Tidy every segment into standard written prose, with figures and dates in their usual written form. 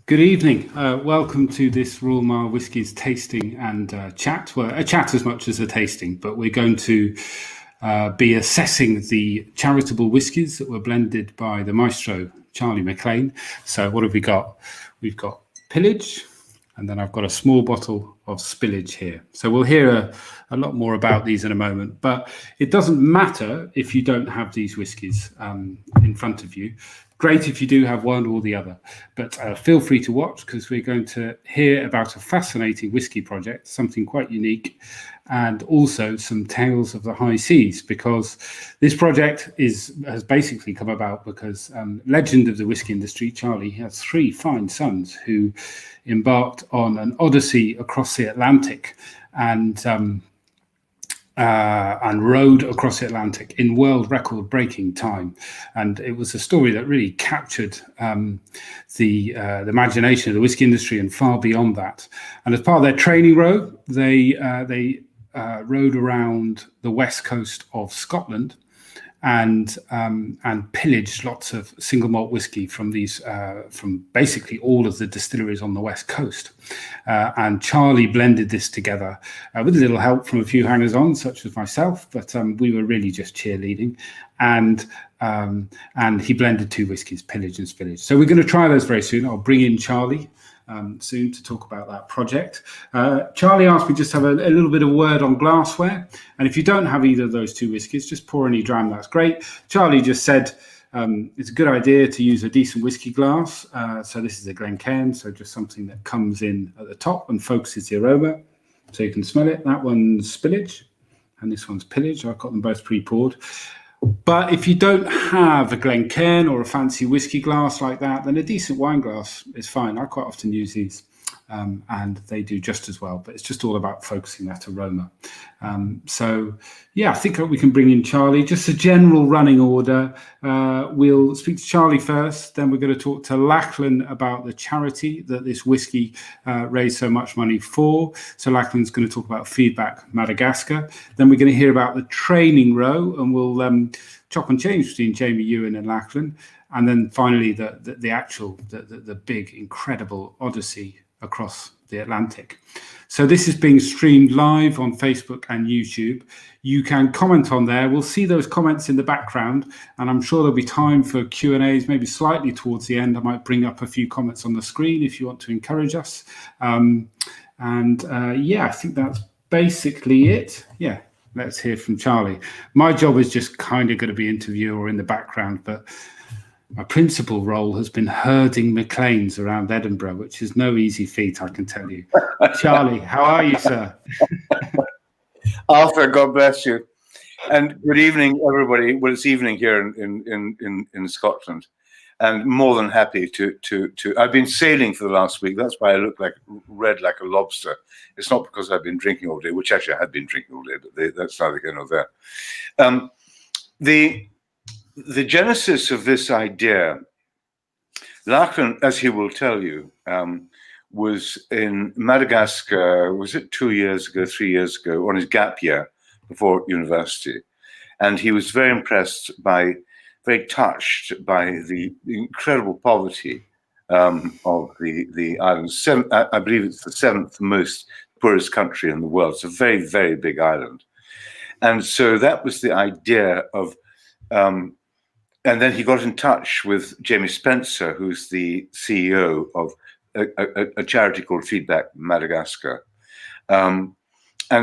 Good evening. Welcome to this Royal Mile Whiskies tasting and chat. Well, a chat as much as a tasting, but we're going to be assessing the charitable whiskies that were blended by the maestro, Charlie Maclean. So what have we got? We've got Pillage, and then I've got a small bottle of Spillage here. So we'll hear a lot more about these in a moment, but it doesn't matter if you don't have these whiskies in front of you. Great if you do have one or the other, but feel free to watch because we're going to hear about a fascinating whiskey project, something quite unique, and also some tales of the high seas, because this project has basically come about because legend of the whiskey industry, Charlie, has three fine sons who embarked on an odyssey across the Atlantic and rode across the Atlantic in world record breaking time. And it was a story that really captured the imagination of the whiskey industry and far beyond that. And as part of their training row, they rode around the west coast of Scotland and pillaged lots of single malt whiskey from basically all of the distilleries on the west coast. And Charlie blended this together with a little help from a few hangers-on, such as myself, but we were really just cheerleading. And he blended two whiskies, Pillage and Spillage. So we're going to try those very soon. I'll bring in Charlie soon to talk about that project. Charlie asked me just to have a little bit of word on glassware. And if you don't have either of those two whiskies, just pour any dram, that's great. Charlie just said it's a good idea to use a decent whiskey glass. So this is a Glencairn, so just something that comes in at the top and focuses the aroma. So you can smell it. That one's Spillage and this one's Pillage. I've got them both pre-poured. But if you don't have a Glencairn or a fancy whiskey glass like that, then a decent wine glass is fine. I quite often use these and they do just as well, but it's just all about focusing that aroma. So yeah, I think we can bring in Charlie. Just a general running order. We'll speak to Charlie first, then we're going to talk to Lachlan about the charity that this whiskey raised so much money for. So Lachlan's going to talk about Feedback Madagascar. Then we're going to hear about the training row, and we'll chop and change between Jamie, Ewan and Lachlan. And then finally the big, incredible odyssey across the Atlantic. So this is being streamed live on Facebook and YouTube. You can comment on there. We'll see those comments in the background, and I'm sure there'll be time for Q&As, maybe slightly towards the end. I might bring up a few comments on the screen if you want to encourage us. Yeah, I think that's basically it. Yeah, let's hear from Charlie. My job is just kind of going to be interviewer or in the background, but my principal role has been herding Macleans around Edinburgh, which is no easy feat, I can tell you. Charlie, how are you, sir? Arthur, God bless you. And good evening, everybody. Well, it's evening here in Scotland. And more than happy to I've been sailing for the last week. That's why I look red like a lobster. It's not because I've been drinking all day, which actually I had been drinking all day, but that's neither here nor there. The genesis of this idea, Lachlan, as he will tell you, was in Madagascar, was it 3 years ago, on his gap year before university. And he was very touched by the incredible poverty of the island. I believe it's the seventh most poorest country in the world. It's a very, very big island. And so that was the idea of, and then he got in touch with Jamie Spencer, who's the CEO of a charity called Feedback Madagascar. And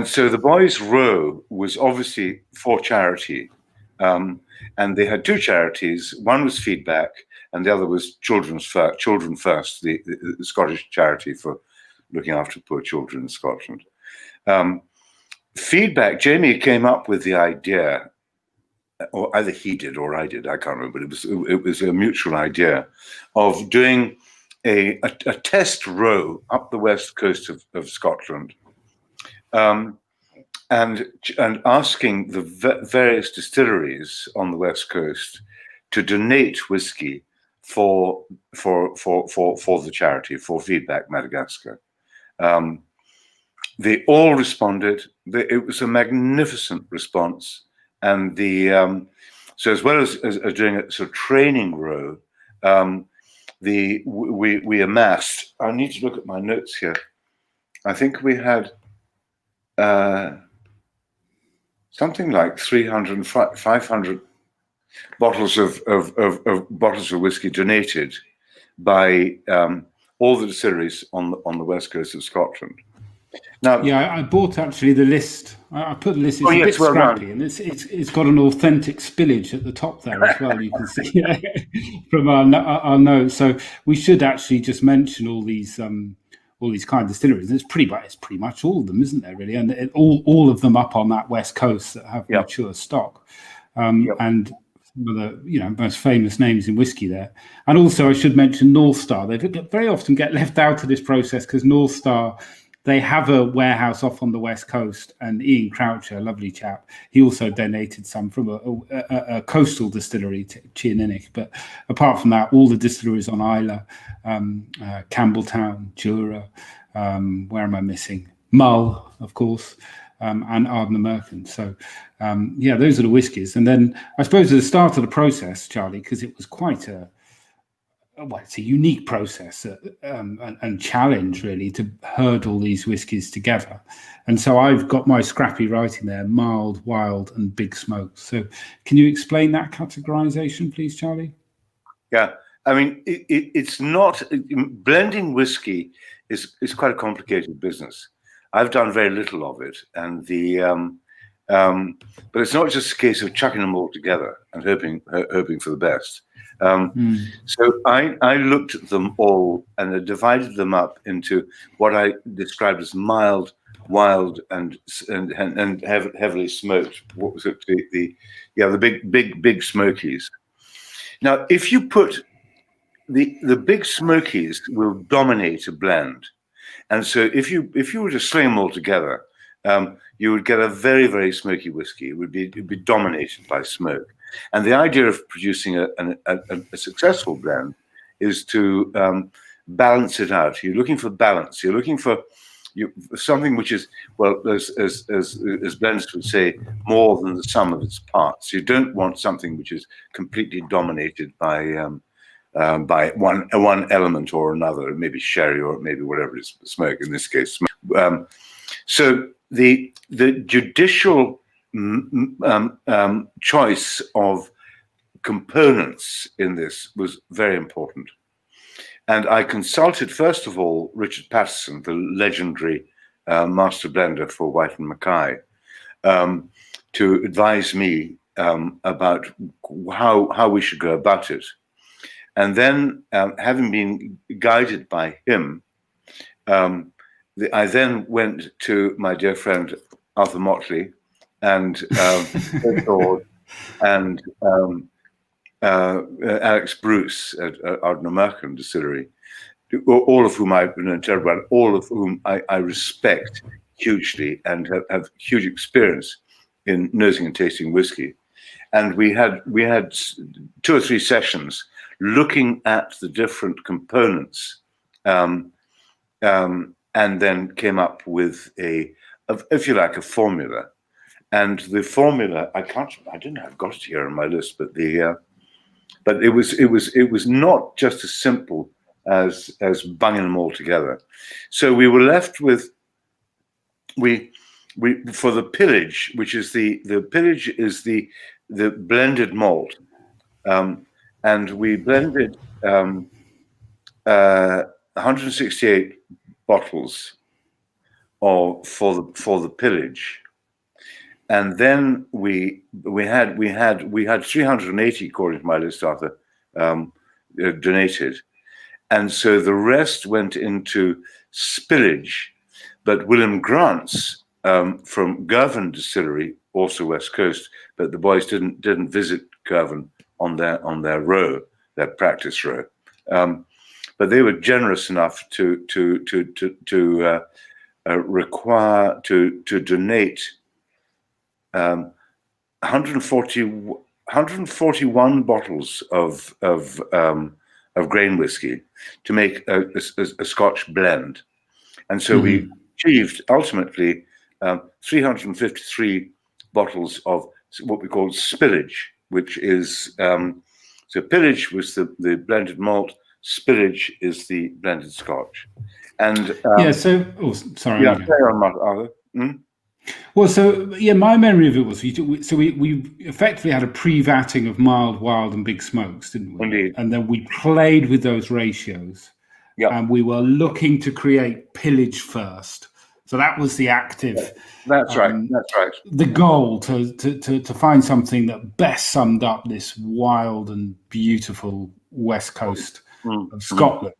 so the Boys' Row was obviously for charity. And they had two charities. One was Feedback, and the other was Children First, the Scottish charity for looking after poor children in Scotland. Feedback, Jamie came up with the idea, or either he did or I did, I can't remember, but it was a mutual idea of doing a test row up the west coast of Scotland, and asking the various distilleries on the west coast to donate whiskey for the charity, for Feedback Madagascar. They all responded. It was a magnificent response. And so as well as doing a sort of training row, we amassed. I need to look at my notes here. I think we had something like 300, 500 bottles of whiskey donated by all the distilleries on the west coast of Scotland. Now, yeah, I bought actually the list. I put the list. It's a bit well scrappy, done. and it's got an authentic spillage at the top there as well. You can see from our notes. So we should actually just mention all these kind of distilleries. It's pretty much all of them, isn't there? Really, and all of them up on that west coast that have mature stock, and some of the most famous names in whiskey there. And also, I should mention North Star. They very often get left out of this process because North Star. They have a warehouse off on the west coast, and Ian Croucher, a lovely chap, he also donated some from a coastal distillery, Chianinnick. But apart from that, all the distilleries on Islay, Campbelltown, Jura, where am I missing? Mull, of course, and Ardnamurchan. So, those are the whiskies. And then I suppose at the start of the process, Charlie, because it was quite it's a unique process and challenge really to herd all these whiskies together. And so I've got my scrappy writing there: mild, wild, and big smoke. So can you explain that categorization, please, Charlie? Yeah, I mean, it's not blending whiskey is quite a complicated business. I've done very little of it, and but it's not just a case of chucking them all together and hoping for the best. So I looked at them all and I divided them up into what I described as mild, wild, and heavily smoked. What was it? The big smokies. Now, if you put the big smokies will dominate a blend, and so if you were to sling them all together, you would get a very, very smoky whiskey. It would be dominated by smoke. And the idea of producing a successful blend is to balance it out. You're looking for balance. You're looking for something which is, well, as blends would say, more than the sum of its parts. You don't want something which is completely dominated by one element or another. It may be sherry or maybe whatever it is, smoke. In this case, smoke. So the judicial choice of components in this was very important. And I consulted, first of all, Richard Patterson, the legendary master blender for White and Mackay, to advise me about how we should go about it. And then, having been guided by him, I then went to my dear friend Arthur Motley and and Alex Bruce at Ardnamurchan Distillery, all of whom I've been interviewed about, all of whom I respect hugely and have huge experience in nosing and tasting whiskey. And we had 2 or 3 sessions looking at the different components, and then came up with if you like, a formula. And the formula, I didn't have got it here on my list, but it was not just as simple as bunging them all together. So we were left with for the Pillage, which is the Pillage is the blended malt, and we blended 168 bottles for the Pillage. And then we had 380, according to my list, Arthur, donated, and so the rest went into spillage. But William Grant's from Girvan Distillery, also West Coast, but the boys didn't visit Girvan on their row, their practice row, but they were generous enough to donate 141 bottles of grain whiskey to make a Scotch blend, and so we achieved ultimately 353 bottles of what we call spillage, which is so Pillage was the blended malt, spillage is the blended Scotch. And yeah. So, sorry. yeah, carry on, Arthur. Well, so yeah, my memory of it was we effectively had a pre-vatting of mild, wild, and big smokes, didn't we? Indeed. And then we played with those ratios. Yeah. And we were looking to create pillage first. So that was the active. That's right. That's right. The goal to find something that best summed up this wild and beautiful west coast of Scotland.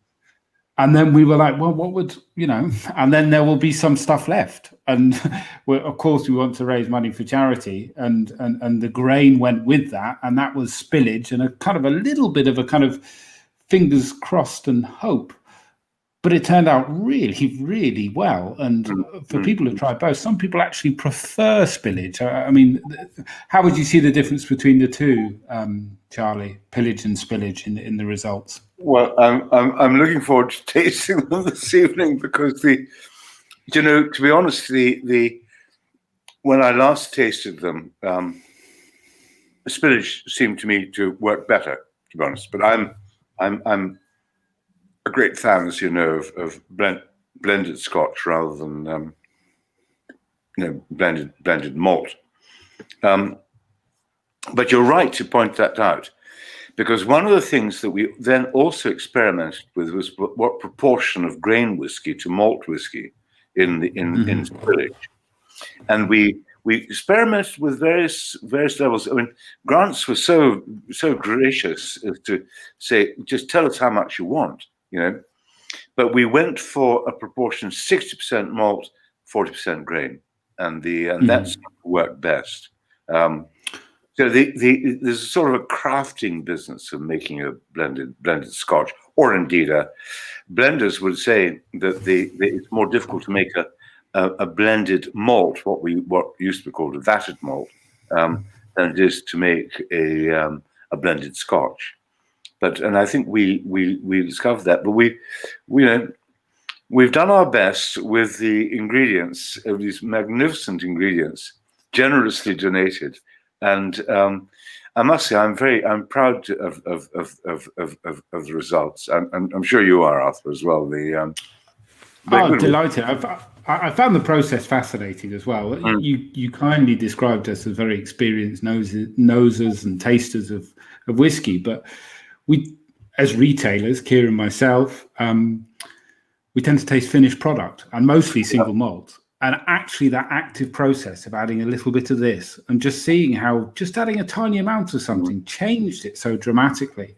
And then we were like, well, what would, and then there will be some stuff left. And of course, we want to raise money for charity. And the grain went with that. And that was spillage and a little bit of a kind of fingers crossed and hope. But it turned out really, really well. And for people who've tried both, some people actually prefer spillage. I mean, how would you see the difference between the two, Charlie, pillage and spillage in the results? Well, I'm looking forward to tasting them this evening because to be honest, when I last tasted them, spillage seemed to me to work better, to be honest. But I'm a great fan, as you know, of blended Scotch rather than blended malt. But you're right to point that out, because one of the things that we then also experimented with was what proportion of grain whiskey to malt whiskey in spillage, and we experimented with various levels. I mean, Grants was so gracious as to say, just tell us how much you want. But we went for a proportion 60% malt, 40% grain, and that's worked best. So there's a sort of a crafting business of making a blended Scotch, or indeed, blenders would say that it's more difficult to make a blended malt, what used to be called a vatted malt, than it is to make a blended Scotch. And I think we discovered that. But we've done our best with the ingredients of these magnificent ingredients, generously donated. And I must say, I'm proud of the results. I'm sure you are, Arthur, as well. Delighted. I found the process fascinating as well. You kindly described us as very experienced nosers and tasters of whiskey, but we, as retailers, Kieran and myself, we tend to taste finished product and mostly single malt. And actually that active process of adding a little bit of this and just seeing how just adding a tiny amount of something changed it so dramatically.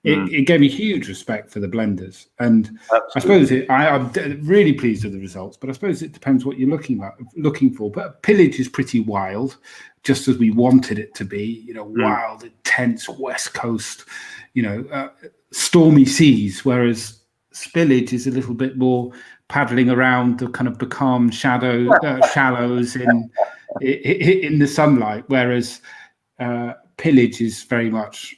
It gave me huge respect for the blenders. And absolutely. I suppose I'm really pleased with the results, but I suppose it depends what you're looking for. But pillage is pretty wild, just as we wanted it to be, wild, intense West Coast, stormy seas, whereas spillage is a little bit more paddling around the kind of becalmed shallows in the sunlight, whereas pillage is very much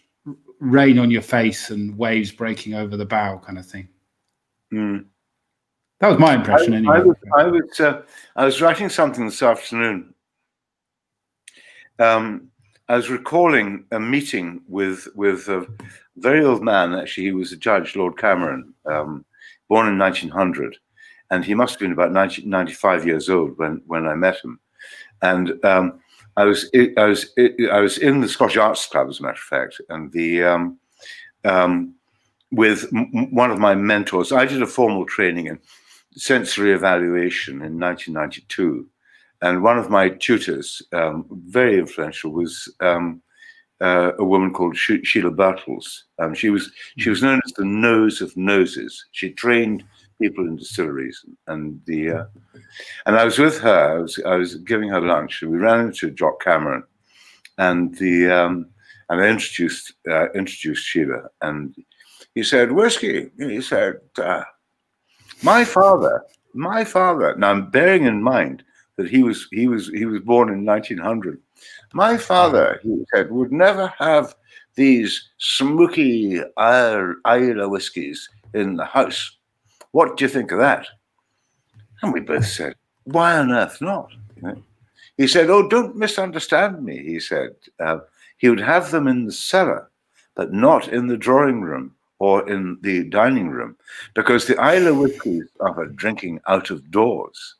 rain on your face and waves breaking over the bow kind of thing. That was my impression anyway. I was writing something this afternoon. I was recalling a meeting with a very old man. Actually, he was a judge, Lord Cameron, born in 1900, and he must have been about 95 years old when I met him. And I was in the Scottish Arts Club, as a matter of fact, and with one of my mentors. I did a formal training in sensory evaluation in 1992, and one of my tutors, very influential, was a woman called Sheila Birtles. She was known as the nose of noses. She trained people in distilleries, and I was with her. I was giving her lunch, and we ran into Jock Cameron, and I introduced Sheila, and he said, "Whiskey." He said, "My father." Now I'm bearing in mind that he was born in 1900. My father, he said, would never have these smoky Islay whiskies in the house. What do you think of that? And we both said, why on earth not? He said, oh, don't misunderstand me, he said. He would have them in the cellar, but not in the drawing room or in the dining room, because the Islay whiskies are for drinking out of doors.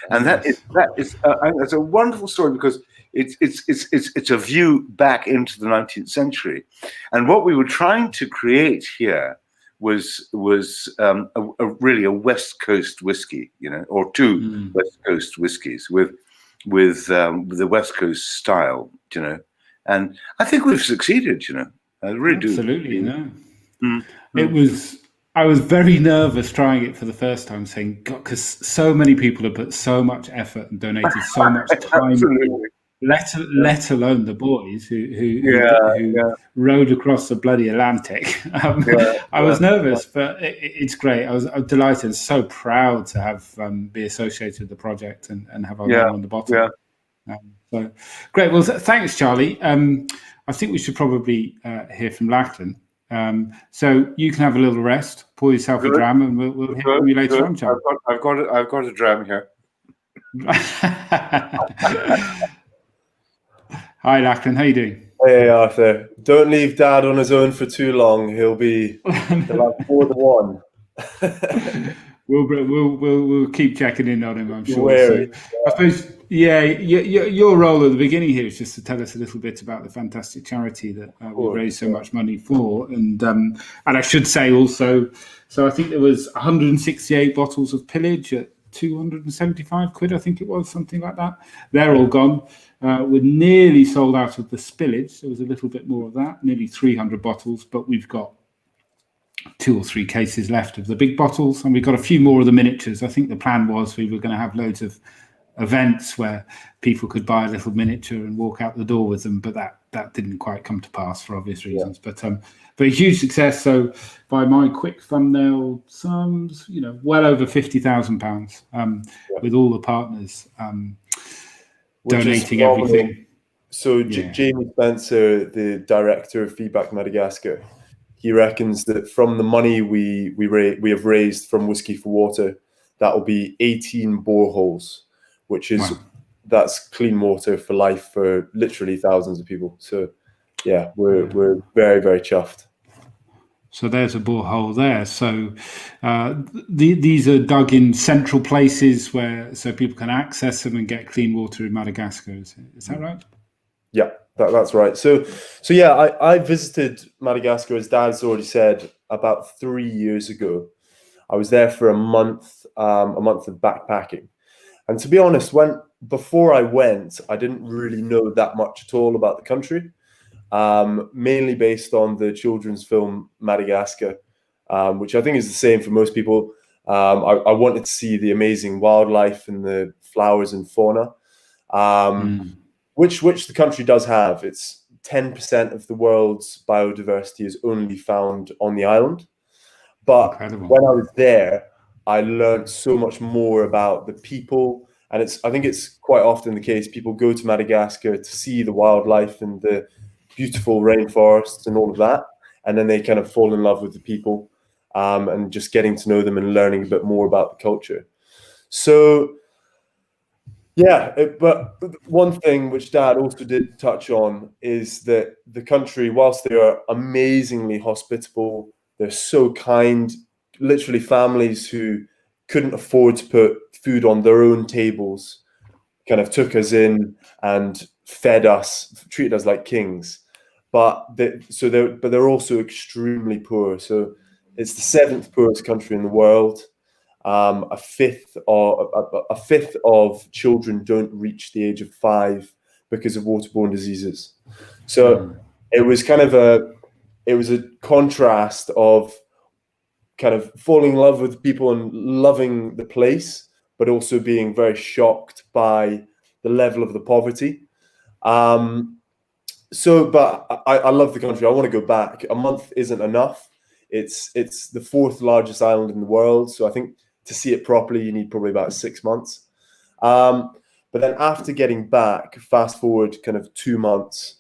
And that's a wonderful story, because it's a view back into the 19th century, and what we were trying to create here was really a West Coast whiskey, or two West Coast whiskies with the West Coast style, and I think we've succeeded, I really do. Absolutely, no. I was very nervous trying it for the first time, saying, God, because so many people have put so much effort and donated so much time, let alone the boys who rode across the bloody Atlantic. I was nervous, but it's great. I was delighted and so proud to have be associated with the project and have our name on the bottle. So great. Well, thanks, Charlie. I think we should probably hear from Lachlan. So you can have a little rest, pour yourself a dram, and we'll hear from you later on, Charlie. I've got a dram here. Hi, Lachlan. How you doing? Hey, Arthur. Don't leave Dad on his own for too long. He'll have more than one. We'll keep checking in on him, I'm sure. So, I suppose, your role at the beginning here is just to tell us a little bit about the fantastic charity that we raised so much money for, and I should say also, so I think there was 168 bottles of Pillage at 275 quid, I think it was, something like that. They're all gone. We're nearly sold out of the spillage. There was a little bit more of that, nearly 300 bottles, but we've got 2 or 3 cases left of the big bottles, and we've got a few more of the miniatures. I think the plan was we were going to have loads of events where people could buy a little miniature and walk out the door with them, but that didn't quite come to pass for obvious reasons. But a huge success. So by my quick thumbnail sums, well over £50,000 with all the partners donating everything. So Jamie Spencer, the director of Feedback Madagascar, he reckons that from the money we have raised from Whiskey for Water, that will be 18 boreholes, which is that's clean water for life for literally thousands of people. So we're very, very chuffed. So there's a borehole there. So these are dug in central places so people can access them and get clean water in Madagascar. Is that right? Yeah. That's right. So I visited Madagascar, as Dad's already said, about 3 years ago. I was there for a month of backpacking. And to be honest, before I went, I didn't really know that much at all about the country, mainly based on the children's film Madagascar, which I think is the same for most people. I wanted to see the amazing wildlife and the flowers and fauna. Which the country does have. It's 10% of the world's biodiversity is only found on the island. But Incredible. When I was there, I learned so much more about the people. And I think it's quite often the case, people go to Madagascar to see the wildlife and the beautiful rainforests and all of that. And then they kind of fall in love with the people and just getting to know them and learning a bit more about the culture. So but one thing which Dad also did touch on is that the country, whilst they are amazingly hospitable, they're so kind, literally families who couldn't afford to put food on their own tables kind of took us in and fed us, treated us like kings. But they're also extremely poor. So it's the 7th poorest country in the world. A fifth of children don't reach the age of 5 because of waterborne diseases. So it was a contrast of kind of falling in love with people and loving the place, but also being very shocked by the level of the poverty. But I love the country. I want to go back. A month isn't enough. It's the 4th largest island in the world. So I think to see it properly, you need probably about 6 months. But then after getting back, fast forward kind of 2 months,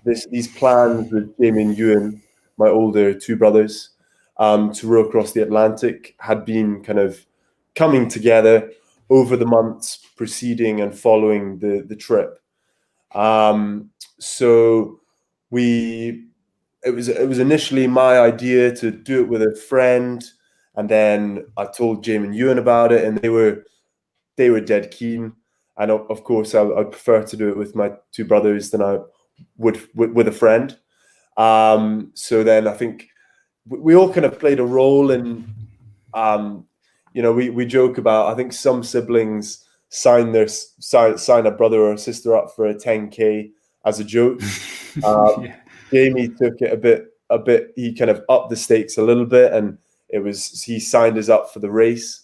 these plans with Jamie and Ewan, my older 2 brothers, to row across the Atlantic had been kind of coming together over the months preceding and following the trip. So we it was initially my idea to do it with a friend, and then I told James and Ewan about it, and they were dead keen. And of course, I prefer to do it with my two brothers than I would with a friend. So then I think we all kind of played a role in, we joke about, I think some siblings sign a brother or a sister up for a 10K as a joke. Yeah. Jamie took it a bit. He kind of upped the stakes a little bit, and he signed us up for the race,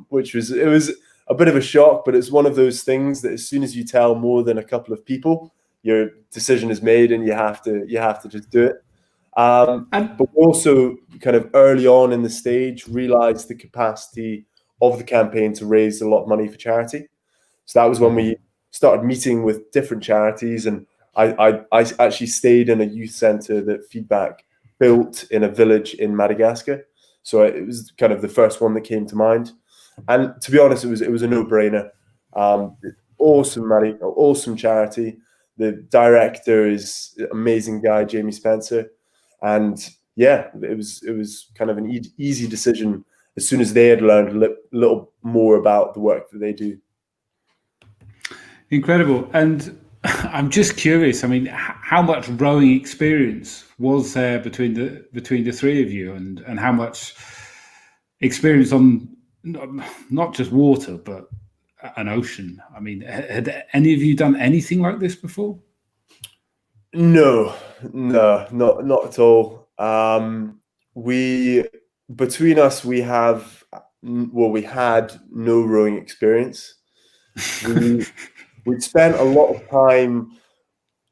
which was a bit of a shock. But it's one of those things that as soon as you tell more than a couple of people, your decision is made, and you have to just do it. But we also kind of early on in the stage realized the capacity of the campaign to raise a lot of money for charity. So that was when we started meeting with different charities, and I actually stayed in a youth center that Feedback built in a village in Madagascar. So it was kind of the first one that came to mind. And to be honest, it was a no-brainer. Awesome charity. The director is an amazing guy, Jamie Spencer. And yeah, it was kind of an easy decision as soon as they had learned a little more about the work that they do. Incredible. And I'm just curious, I mean, how much rowing experience was there between the three of you, and how much experience on not just water, but an ocean? I mean, had any of you done anything like this before? No, not at all. Between us, we had no rowing experience. We'd spent a lot of time.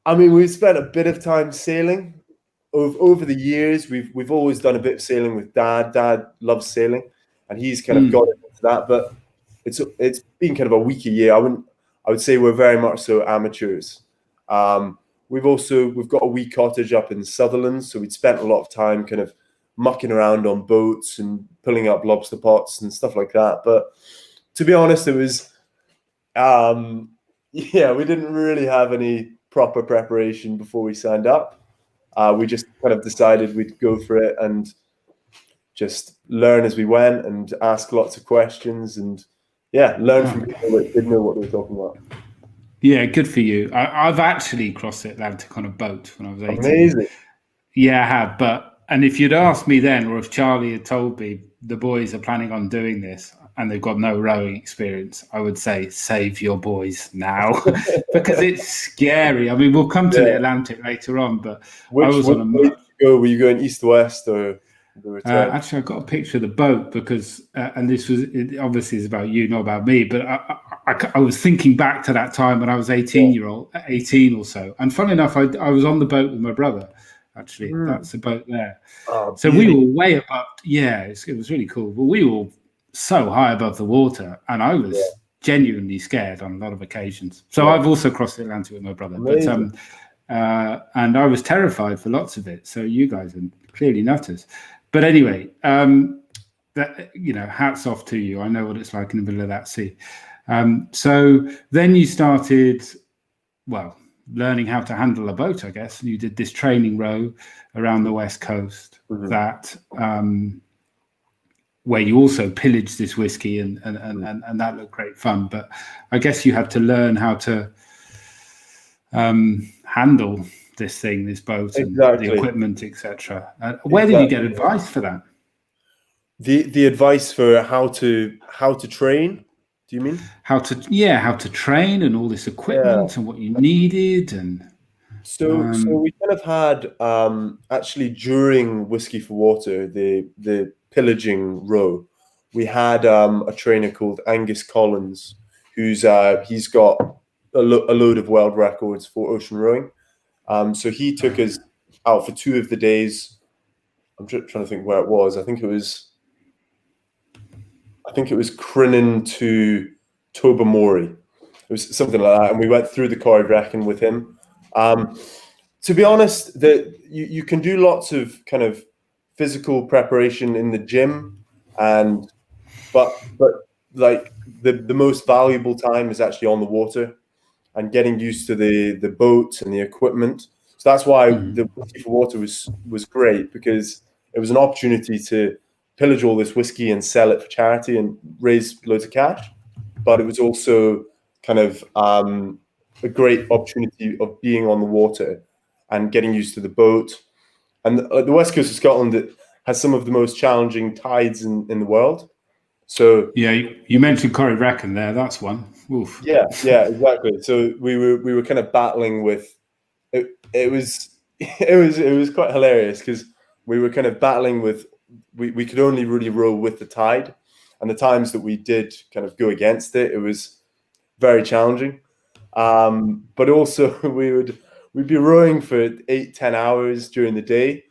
I mean, we've spent a bit of time sailing over the years. We've always done a bit of sailing with Dad. Dad loves sailing, and he's kind of got into that. But it's been kind of a week a year. I would say we're very much so amateurs. We've got a wee cottage up in Sutherland, so we'd spent a lot of time kind of mucking around on boats and pulling up lobster pots and stuff like that. But to be honest, it was, we didn't really have any proper preparation before we signed up. We just kind of decided we'd go for it and just learn as we went and ask lots of questions and learn from people that didn't know what they were talking about. Yeah, good for you. I've actually crossed the Atlantic on a boat when I was 18. Amazing. Yeah, I have. And if you'd asked me then, or if Charlie had told me the boys are planning on doing this and they've got no rowing experience, I would say save your boys now because it's scary. I mean, we'll come to the Atlantic later on, but Were you going east-west or? Actually, I got a picture of the boat because, and it obviously is about you, not about me. But I was thinking back to that time when I was 18 or so. And funny enough, I was on the boat with my brother. Actually, that's the boat there. So we were way above. Yeah, it was really cool. But we were so high above the water, and I was genuinely scared on a lot of occasions. So I've also crossed the Atlantic with my brother. Amazing. But and I was terrified for lots of it. So you guys are clearly nutters. But anyway, hats off to you. I know what it's like in the middle of that sea. So then you started, learning how to handle a boat, I guess. And you did this training row around the West Coast that where you also pillaged this whiskey and that looked great fun. But I guess you had to learn how to handle this boat and the equipment, etc. Where did you get advice for that? The advice for how to train? Do you mean how to train and all this equipment and what you needed? And so we kind of had actually during Whiskey for Water, the pillaging row, we had a trainer called Angus Collins, who's he's got a load of world records for ocean rowing. So he took us out for 2 of the days. I'm trying to think where it was. I think it was Crinan to Tobermory. It was something like that. And we went through the Corryvreckan with him. To be honest, you can do lots of kind of physical preparation in the gym, but like the most valuable time is actually on the water and getting used to the boat and the equipment. So that's why the Whiskey for Water was great, because it was an opportunity to pillage all this whiskey and sell it for charity and raise loads of cash. But it was also kind of a great opportunity of being on the water and getting used to the boat. And the west coast of Scotland has some of the most challenging tides in the world. So yeah, you mentioned Corrie Reckon there. That's one. Oof. Yeah, exactly. So we were kind of battling with it. It was quite hilarious, because we were kind of battling with we could only really row with the tide, and the times that we did kind of go against it, it was very challenging. But also we'd be rowing for 8-10 hours during the day,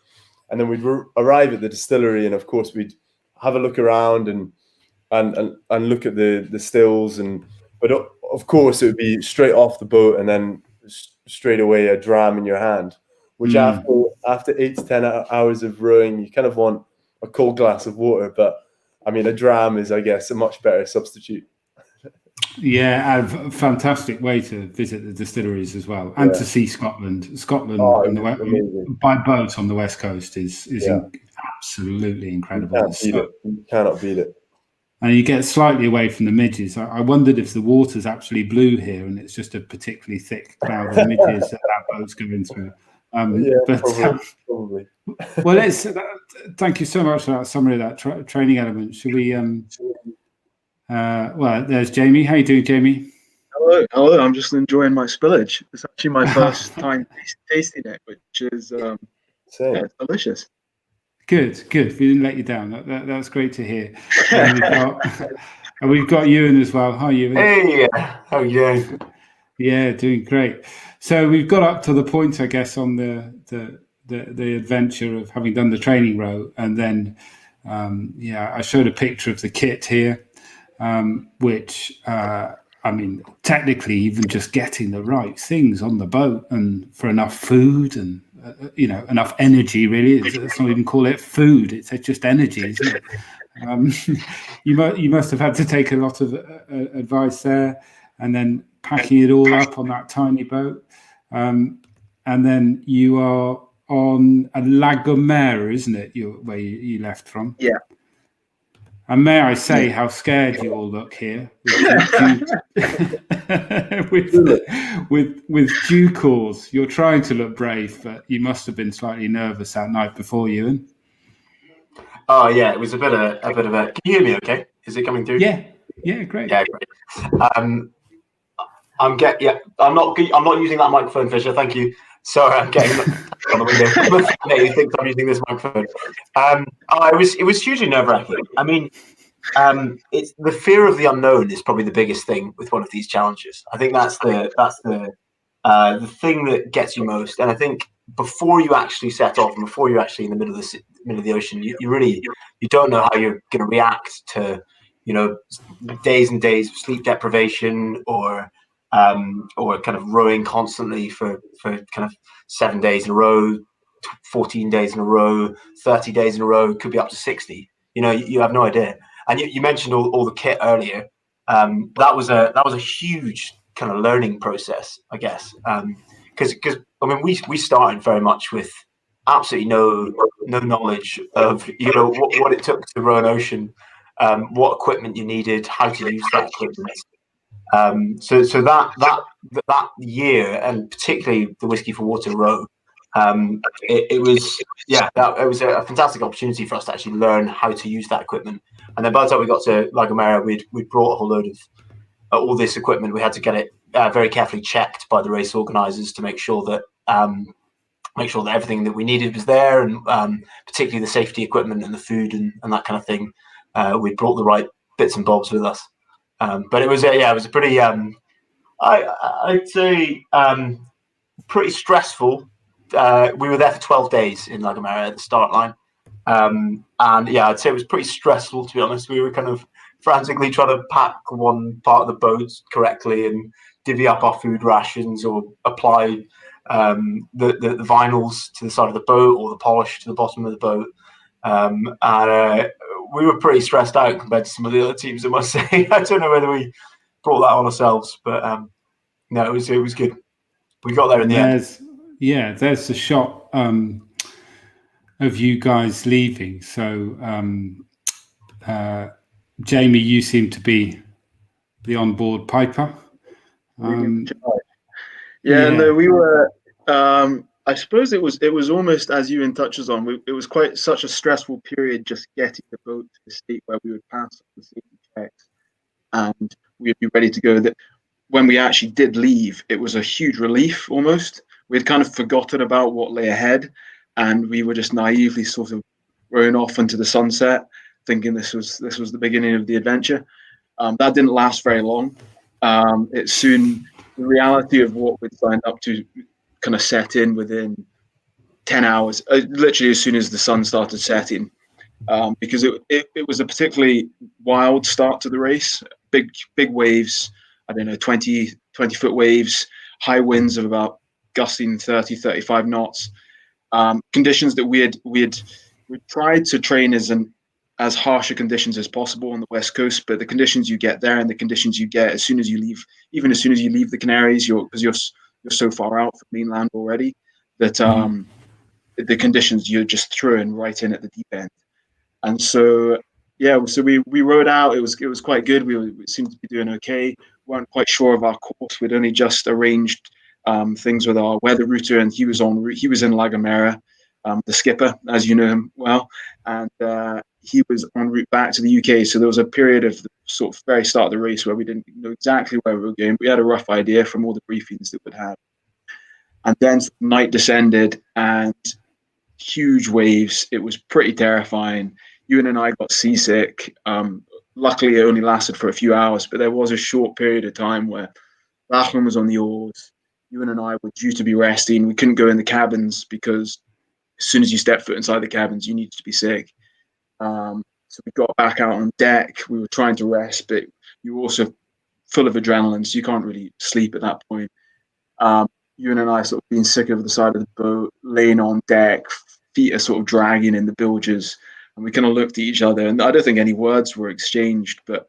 and then we'd arrive at the distillery, and of course we'd have a look around and look at the stills, but of course it would be straight off the boat and then straight away a dram in your hand, which after 8 to 10 hours of rowing, you kind of want a cold glass of water. But I mean, a dram is, I guess, a much better substitute. Yeah, a fantastic way to visit the distilleries as well, and to see Scotland. And by boat on the west coast is absolutely incredible. You cannot beat it. And you get slightly away from the midges. I wondered if the water's actually blue here, and it's just a particularly thick cloud of midges that boat's going through. Probably. Well, thank you so much for that summary of that training element. Should we? Well, there's Jamie. How you doing, Jamie? Hello. I'm just enjoying my spillage. It's actually my first time tasting it, which is it's delicious. Good. We didn't let you down. That's great to hear. And we've got Ewan as well. Hi, Ewan. Hey, how are you doing? Yeah, doing great. So we've got up to the point, I guess, on the adventure of having done the training row, and then I showed a picture of the kit here, which I mean, technically, even just getting the right things on the boat and for enough food and enough energy, really. Let's not even call it food. It's just energy, isn't it? You must have had to take a lot of advice there, and then packing it all up on that tiny boat. And then you are on a La Gomera, isn't it? Where you left from? Yeah. And may I say how scared you all look here with due cause. You're trying to look brave, but you must have been slightly nervous that night before, Ewan. Oh yeah, it was a bit of a. Can you hear me? Okay, is it coming through? Yeah, great. Yeah, great. I'm not using that microphone, Fisher. Thank you. Sorry, I'm getting on the window. He thinks I'm using this microphone. It was hugely nerve-wracking. I mean, it's the fear of the unknown is probably the biggest thing with one of these challenges. I think that's the thing that gets you most. And I think before you actually set off and before you're actually in the middle of the ocean, you don't know how you're going to react to days and days of sleep deprivation or kind of rowing constantly for kind of 7 days in a row, 14 days in a row, 30 days in a row, could be up to 60. You have no idea. And you mentioned all the kit earlier. That was a huge kind of learning process, I guess. Because I mean we started very much with absolutely no knowledge of what it took to row an ocean, what equipment you needed, how to use that equipment. So that year, and particularly the Whiskey for Water row, it was a fantastic opportunity for us to actually learn how to use that equipment. And then by the time we got to La Gomera, we'd brought a whole load of all this equipment. We had to get it very carefully checked by the race organisers to make sure that everything that we needed was there, and particularly the safety equipment and the food and that kind of thing. We brought the right bits and bobs with us. But it was a pretty I'd say pretty stressful. We were there for 12 days in La Gomera at the start line, and I'd say it was pretty stressful, to be honest. We were kind of frantically trying to pack one part of the boat correctly and divvy up our food rations or apply the vinyls to the side of the boat or the polish to the bottom of the boat. And we were pretty stressed out compared to some of the other teams, I must say. I don't know whether we brought that on ourselves, but no, it was good. We got there in the end. Yeah, there's the shot of you guys leaving. So, Jamie, you seem to be the onboard piper. Yeah, no, we were. I suppose it was almost as Ewan touches on. It was quite such a stressful period just getting the boat to the state where we would pass the safety checks, and we'd be ready to go. That when we actually did leave, it was a huge relief. Almost, we'd kind of forgotten about what lay ahead, and we were just naively sort of rowing off into the sunset, thinking this was the beginning of the adventure. That didn't last very long. It soon, the reality of what we'd signed up to kind of set in within 10 hours, literally as soon as the sun started setting, because it was a particularly wild start to the race. Big waves, I don't know, 20 foot waves, high winds of about gusting 30, 35 knots. Conditions that we tried to train as harsher conditions as possible on the West Coast, but the conditions you get there and the conditions you get as soon as you leave, even as soon as you leave the Canaries, because you're so far out from mainland already that the conditions you're just thrown right in at the deep end. And so we rode out. It was quite good. We seemed to be doing okay. Weren't quite sure of our course. We'd only just arranged things with our weather router, and he was en route. He was in La Gomera, the skipper, as you know him well, and he was en route back to the UK. So there was a period of the sort of very start of the race where we didn't know exactly where we were going. We had a rough idea from all the briefings that we'd had. And then night descended and huge waves. It was pretty terrifying. Ewan and I got seasick. Luckily, it only lasted for a few hours, but there was a short period of time where Lachlan was on the oars. Ewan and I were due to be resting. We couldn't go in the cabins because as soon as you step foot inside the cabins, you needed to be sick. So we got back out on deck. We were trying to rest, but you were also full of adrenaline, so you can't really sleep at that point. Ewan and I sort of being sick over the side of the boat, laying on deck, feet are sort of dragging in the bilges, and we kind of looked at each other, and I don't think any words were exchanged, but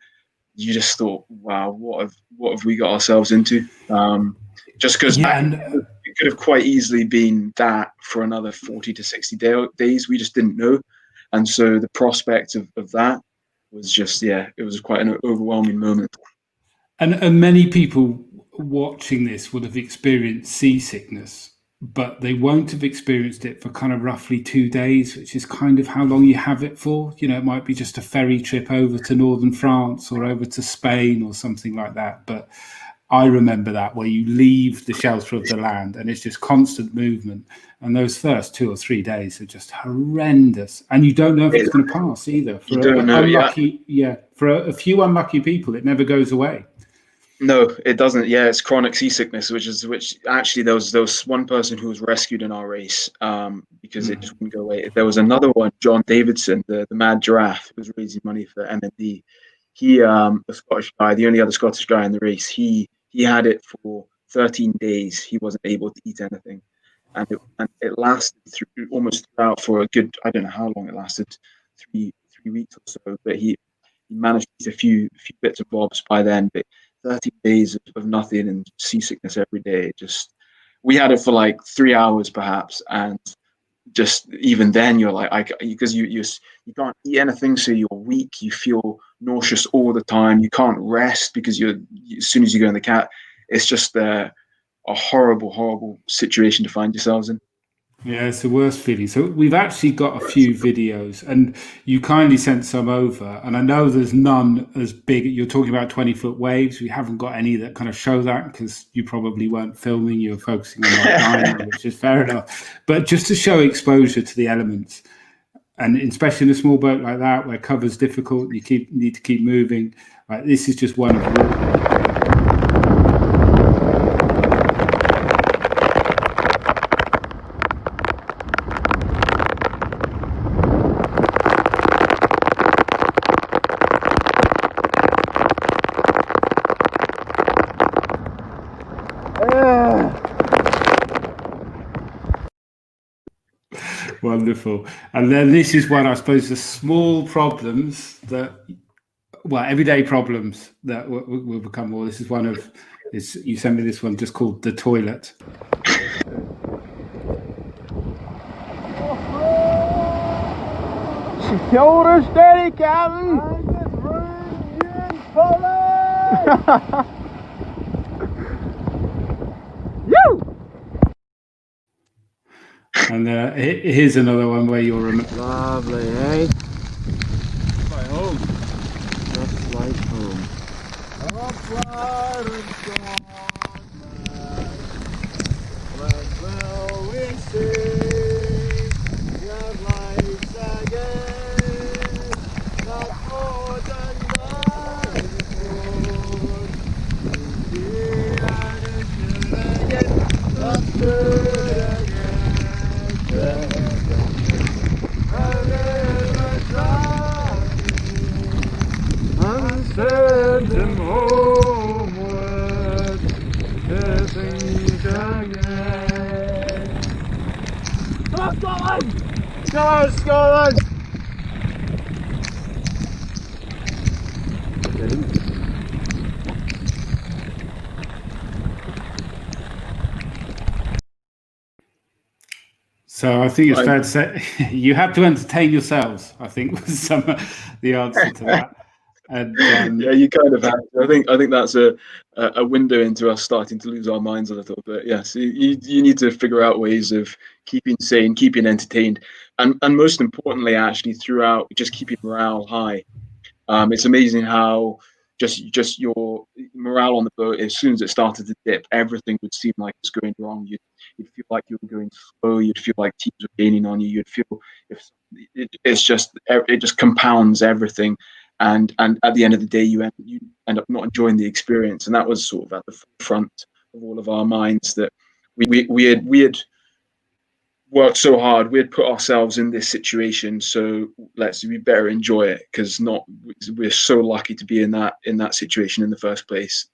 you just thought, wow, what have we got ourselves into? Just because it could have quite easily been that for another 40 to 60 days. We just didn't know. And so the prospect of that was just, it was quite an overwhelming moment. And many people watching this would have experienced seasickness, but they won't have experienced it for kind of roughly 2 days, which is kind of how long you have it for. You know, it might be just a ferry trip over to northern France or over to Spain or something like that. But I remember that, where you leave the shelter of the land and it's just constant movement. And those first 2 or 3 days are just horrendous. And you don't know if it's going to pass either. For for a few unlucky people, it never goes away. No, it doesn't. Yeah, it's chronic seasickness, which actually there was one person who was rescued in our race because it just wouldn't go away. There was another one, John Davidson, the mad giraffe, who was raising money for MND. He, a Scottish guy, the only other Scottish guy in the race, he had it for 13 days. He wasn't able to eat anything, and it lasted almost throughout for a good, I don't know how long it lasted, three weeks or so. But he managed to eat a few bits of bobs by then. But 30 days of nothing and seasickness every day. Just, we had it for like 3 hours perhaps, and just even then you're like, because you can't eat anything, so you're weak, you feel nauseous all the time, you can't rest because as soon as you go in the cat, it's just a horrible situation to find yourselves in. Yeah, it's the worst feeling. So we've actually got a few videos, and you kindly sent some over, and I know there's none as big. You're talking about 20-foot waves. We haven't got any that kind of show that because you probably weren't filming. You were focusing on dining, which is fair enough. But just to show exposure to the elements, and especially in a small boat like that where cover's difficult, you need to keep moving. Like, this is just one of them. Wonderful. And then this is one, I suppose, the small problems that, everyday problems that will become more. This is one of, you sent me this one just called the toilet. Shoulder steady, Captain. I'm just running in forward. You. And here's another one where you're Lovely, eh? Like home. Just like home. Upright and strong, when will we see your lights again? Not more than life before. The attitude again, not good again. I'm sending homeward, kissing again. Come on, Scotland! Come on, Scotland! So I think it's fair to say you had to entertain yourselves, I think, was the answer to that. And yeah, you kind of have to. I think that's a window into us starting to lose our minds a little bit. Yes, you need to figure out ways of keeping sane, keeping entertained, and most importantly, actually throughout, just keeping morale high. It's amazing how just your morale on the boat, as soon as it started to dip, everything would seem like it's going wrong. You'd feel like you were going slow. You'd feel like teams were gaining on you. You'd feel it just compounds everything. And at the end of the day, you end up not enjoying the experience, and that was sort of at the forefront of all of our minds. That we had worked so hard, we had put ourselves in this situation, so we better enjoy it, because we're so lucky to be in that situation in the first place.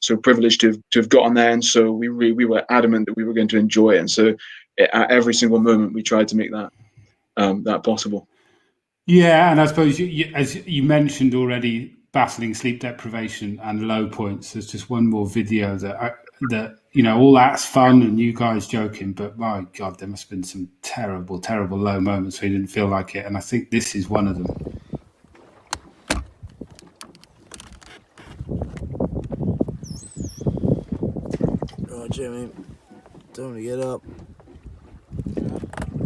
So privileged to have gotten there, and so we were adamant that we were going to enjoy it, and so at every single moment we tried to make that possible. yeah, and I suppose as you mentioned already, battling sleep deprivation and low points. There's just one more video that all that's fun and you guys joking, but my God, there must have been some terrible, terrible low moments where you didn't feel like it, and I think this is one of them. Oh, Jimmy, time to get up.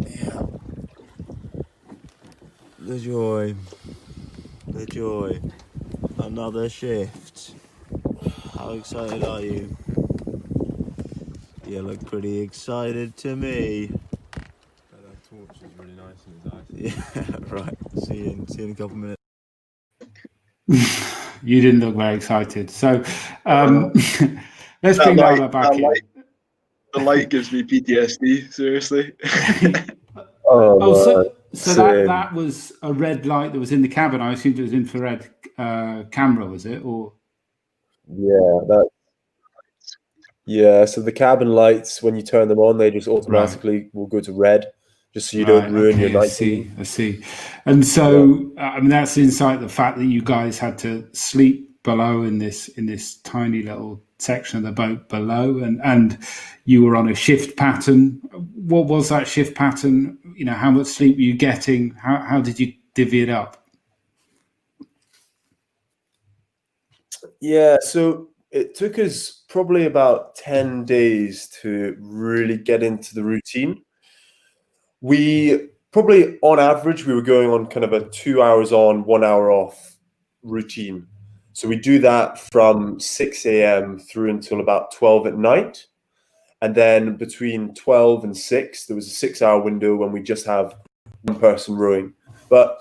Yeah. The joy. Another shift. How excited are you? You look pretty excited to me. That torch is really nice in his eyes. Yeah, right. See you in a couple of minutes. You didn't look very excited. So let's bring Lala back in. The light gives me PTSD, seriously. So that was a red light that was in the cabin. I assumed it was infrared camera, was it? Or So the cabin lights, when you turn them on, they just automatically will go to red, just so you don't ruin your night. I see. And so, I mean, that's insight, the fact that you guys had to sleep below in this tiny little section of the boat below, and you were on a shift pattern. What was that shift pattern? How much sleep were you getting? How did you divvy it up? Yeah, so it took us probably about 10 days to really get into the routine. We probably, on average, we were going on kind of a 2 hours on, 1 hour off routine. So we do that from 6 a.m. through until about 12 at night. And then between 12 and 6, there was a 6-hour window when we just have one person rowing. But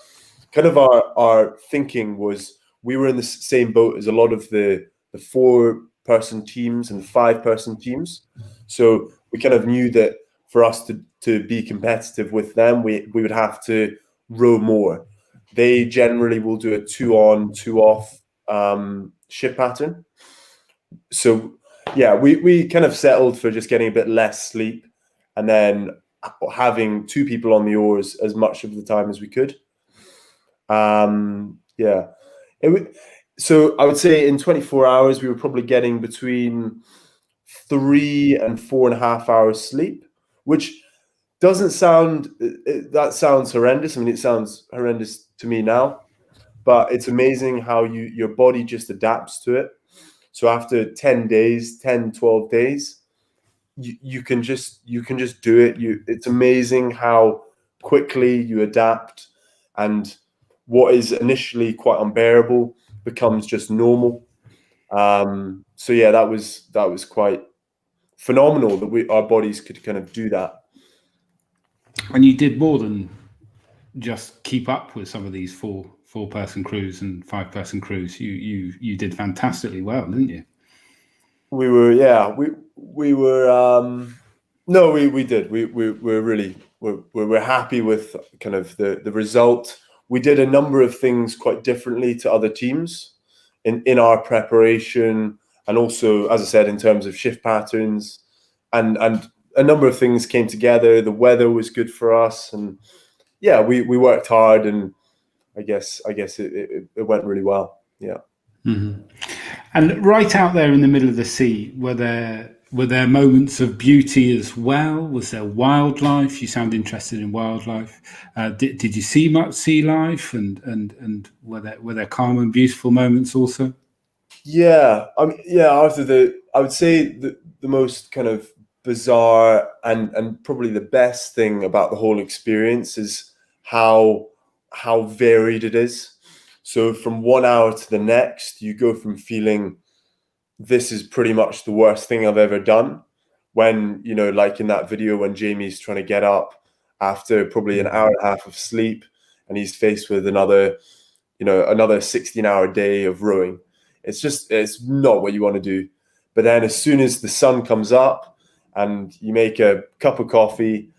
kind of our thinking was we were in the same boat as a lot of the 4-person teams and 5-person teams. So we kind of knew that for us to be competitive with them, we would have to row more. They generally will do a 2-on, 2-off shift pattern. So yeah, we kind of settled for just getting a bit less sleep and then having 2 people on the oars as much of the time as we could. So I would say in 24 hours, we were probably getting between 3 and 4.5 hours sleep, which Doesn't sound, that sounds horrendous. I mean, it sounds horrendous to me now, but it's amazing how your body just adapts to it. So after 10 days, 10, 12 days, you can just do it. It's amazing how quickly you adapt, and what is initially quite unbearable becomes just normal. So yeah, that was quite phenomenal that our bodies could kind of do that. And you did more than just keep up with some of these four-person crews and 5-person crews. You did fantastically well, didn't you? We were no, we did. We're really we're happy with kind of the result. We did a number of things quite differently to other teams in our preparation, and also, as I said, in terms of shift patterns, and a number of things came together. The weather was good for us, and yeah, we worked hard, and I guess it went really well. Yeah. Mm-hmm. And right out there in the middle of the sea, were there moments of beauty as well? Was there wildlife? You sound interested in wildlife. Did you see much sea life, and were there calm and beautiful moments also? Yeah, Arthur. I would say the most kind of bizarre and probably the best thing about the whole experience is how varied it is. So from 1 hour to the next, you go from feeling this is pretty much the worst thing I've ever done, when, like in that video when Jamie's trying to get up after probably an hour and a half of sleep, and he's faced with another 16-hour day of rowing. It's not what you want to do. But then as soon as the sun comes up and you make a cup of coffee,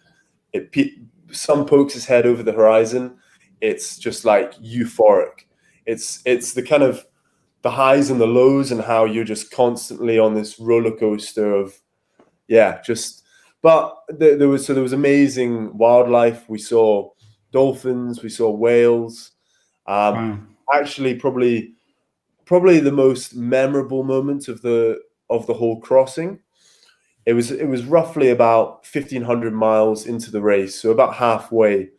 sun pokes his head over the horizon, it's just like euphoric. It's the kind of the highs and the lows, and how you're just constantly on this roller coaster of, but there was amazing wildlife. We saw dolphins, we saw whales. Wow. Actually, probably the most memorable moment of the whole crossing. It was roughly about 1,500 miles into the race, so about halfway,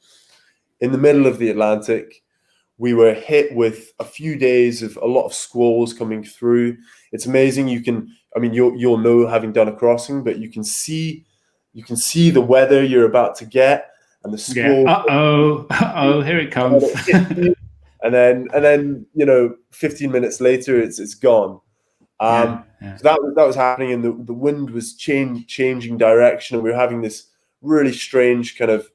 in the middle of the Atlantic. We were hit with a few days of a lot of squalls coming through. It's amazing. You'll know, having done a crossing, but you can see the weather you're about to get, and the squall. Yeah. Here it comes. And then 15 minutes later, it's gone. So that was happening, and the wind was changing direction, and we were having this really strange kind of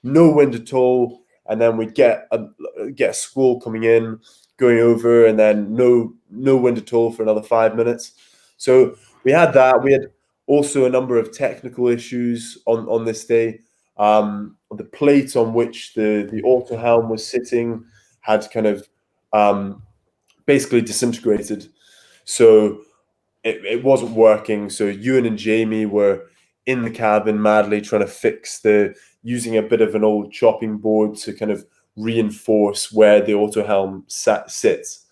no wind at all. And then we'd get a squall coming in, going over, and then no wind at all for another 5 minutes. So we had that. We had also a number of technical issues on this day. The plate on which the auto helm was sitting had kind of basically disintegrated. So it wasn't working. So Ewan and Jamie were in the cabin madly trying to fix using a bit of an old chopping board to kind of reinforce where the auto helm sits.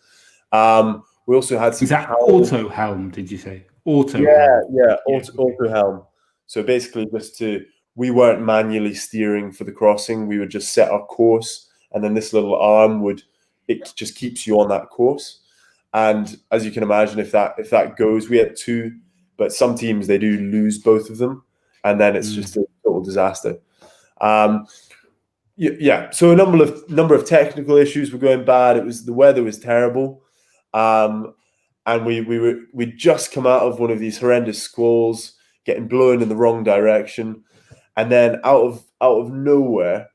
We also had some. Is that auto helm? Did you say auto? Yeah, auto helm. So basically, we weren't manually steering for the crossing. We would just set our course, and then this little arm it just keeps you on that course. And as you can imagine, if that goes, we had 2, but some teams, they do lose both of them, and then it's just a total disaster. So a number of technical issues were going bad. The weather was terrible, and we'd just come out of one of these horrendous squalls, getting blown in the wrong direction, and then out of nowhere,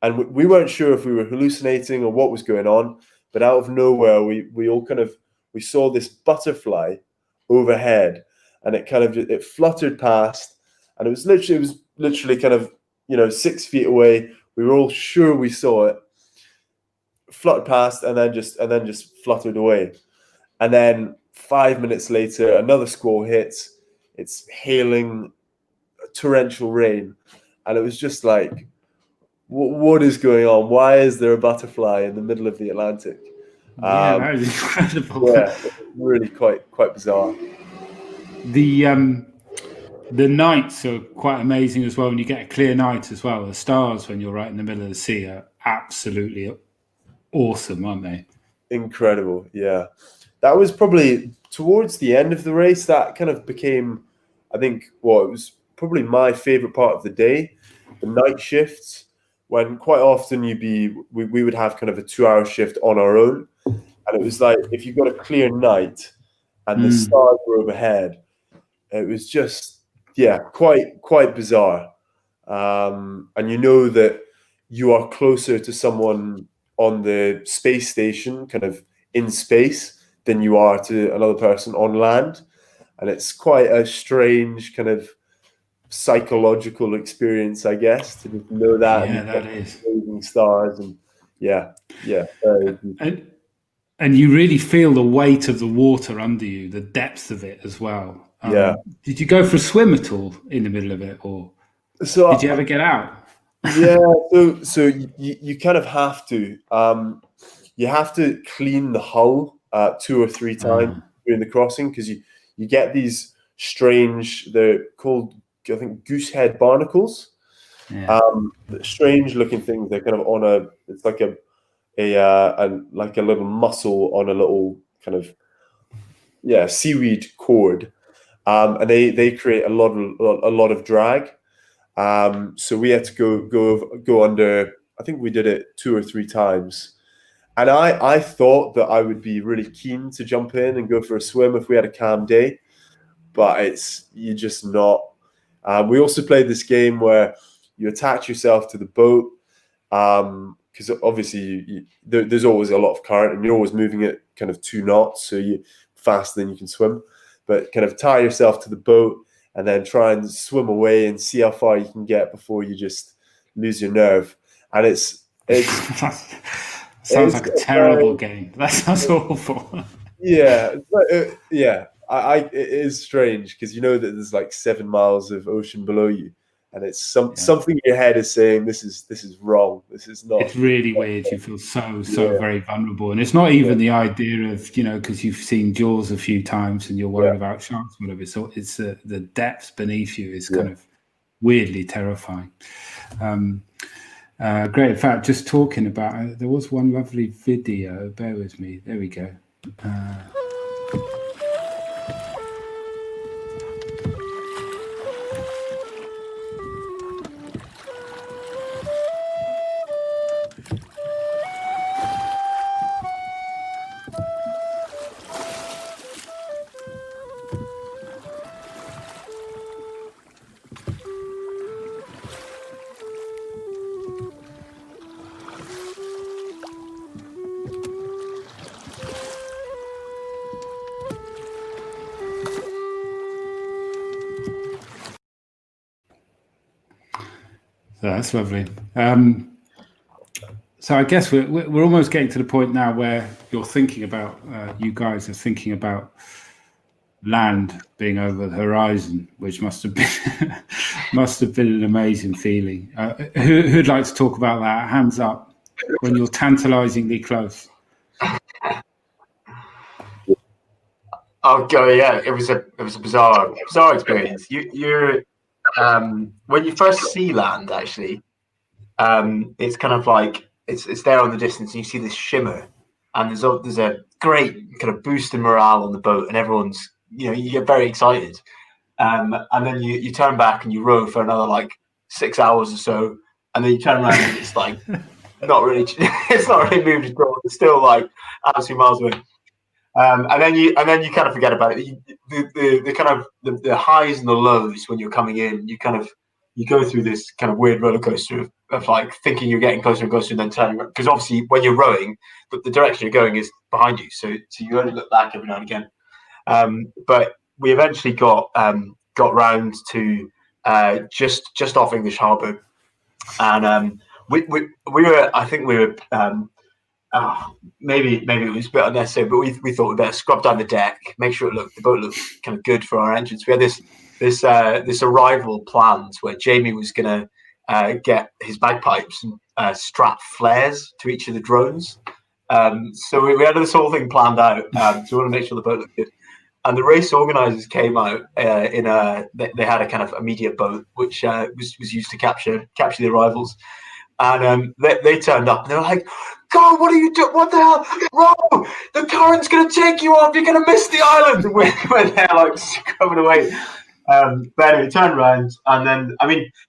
and we weren't sure if we were hallucinating or what was going on, but out of nowhere we all we saw this butterfly overhead, and it fluttered past, and it was literally kind of 6 feet away. We were all sure we saw it, fluttered past, and then just fluttered away. And then 5 minutes later, another squall hits. It's hailing torrential rain, and it was just like, what is going on? Why is there a butterfly in the middle of the Atlantic? That is incredible. Yeah, really quite bizarre. The the nights are quite amazing as well. When you get a clear night as well, the stars when you're right in the middle of the sea are absolutely awesome, aren't they? Incredible, yeah. That was probably towards the end of the race that kind of became, I think, well, it was probably my favorite part of the day, the night shifts, when quite often we would have kind of a 2-hour shift on our own, and it was like if you got a clear night and the stars were overhead, it was just quite bizarre, and you know that you are closer to someone on the space station, kind of in space, than you are to another person on land. And it's quite a strange kind of psychological experience, I guess, to just know that. Yeah, that is. Amazing stars and and you really feel the weight of the water under you, the depth of it as well. Did you go for a swim at all in the middle of it, or did you ever get out? Yeah, so you kind of have to. You have to clean the hull 2 or 3 times during the crossing, because you get these strange, they're called, I think, goosehead barnacles. Yeah. Strange looking things. They're kind of it's like a little mussel on a little kind of seaweed cord, and they create a lot of drag. So we had to go under. I think we did it 2 or 3 times. And I thought that I would be really keen to jump in and go for a swim if we had a calm day, but you're just not. We also played this game where you attach yourself to the boat, because obviously there's always a lot of current and you're always moving it kind of 2 knots, so you faster than you can swim. But kind of tie yourself to the boat and then try and swim away and see how far you can get before you just lose your nerve. And it's sounds like a terrible game. That sounds awful. Yeah, it is strange, because you know that there's like 7 miles of ocean below you, and it's something in your head is saying this is wrong. This is not. It's really weird. You feel so very vulnerable, and it's not even the idea of, because you've seen Jaws a few times and you're worried about sharks, or whatever. So it's the depths beneath you is kind of weirdly terrifying. Great. In fact, just talking about, there was one lovely video. Bear with me. There we go. So that's lovely. So I guess we're almost getting to the point now where you're thinking about, you guys are thinking about land being over the horizon, which must have been an amazing feeling. Who'd like to talk about that? Hands up when you're tantalizingly close. I'll go. Yeah, it was a bizarre experience. You're when you first see land, actually, it's kind of like it's there on the distance, and you see this shimmer, and there's a great kind of boost in morale on the boat, and everyone's, you get very excited, and then you turn back and you row for another like 6 hours or so, and then you turn around and it's like not really moved at all. It's still like absolutely miles away. And then you kind of forget about it. The kind of the highs and the lows when you're coming in, you go through this kind of weird roller coaster of like thinking you're getting closer and closer, and then turning, because obviously when you're rowing, the direction you're going is behind you, so you only look back every now and again. But we eventually got round to just off English Harbour, and we were, I think we were. Maybe it was a bit unnecessary, but we thought we'd better scrub down the deck, make sure the boat looked kind of good for our entrance. We had this arrival planned where Jamie was going to get his bagpipes and strap flares to each of the drones. So we had this whole thing planned out. So we want to make sure the boat looked good. And the race organisers came out in they had a kind of a media boat which was used to capture the arrivals, and they turned up and they were like, "God, what are you doing? What the hell, Rob? The current's going to take you off. You're going to miss the island." And we're there like scrubbing away. But anyway, turned around, and then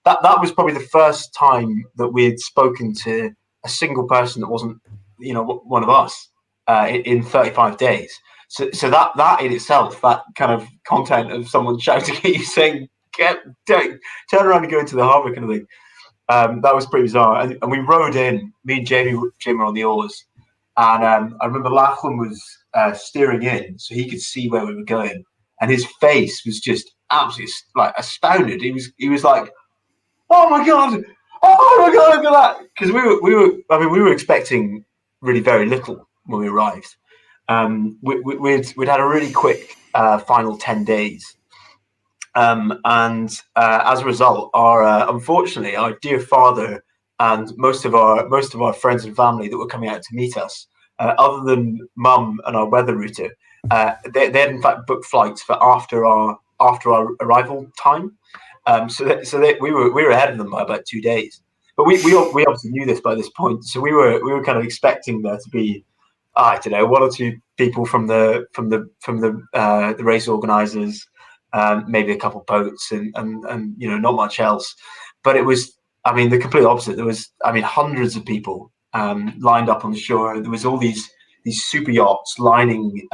that was probably the first time that we had spoken to a single person that wasn't one of us in 35 days. So that in itself, that kind of content of someone shouting at you saying, turn around and go into the harbour kind of thing, that was pretty bizarre. And we rowed in, me and Jamie were on the oars, and I remember Lachlan was steering in so he could see where we were going, and his face was just absolutely like astounded. He was like, "Oh my god, look at that!" Because we were expecting really very little when we arrived. We'd had a really quick final 10 days, and as a result, unfortunately our dear father and most of our friends and family that were coming out to meet us, other than Mum and our weather router, they had in fact booked flights for after our arrival time. We were ahead of them by about 2 days. But we obviously knew this by this point, so we were kind of expecting there to be, I don't know, one or two people from the race organisers, maybe a couple boats, and not much else. But it was, the complete opposite. There was, hundreds of people lined up on the shore. There was all these super yachts lining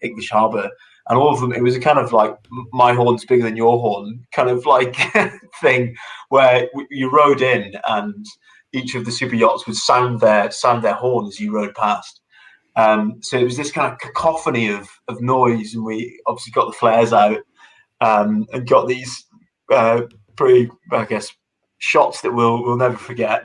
English Harbour, and all of them. It was a kind of like my horn's bigger than your horn kind of like thing, where you rowed in, and each of the super yachts would sound their horn as you rowed past. So it was this kind of cacophony of noise, and we obviously got the flares out and got these pretty, I guess, shots that we'll never forget.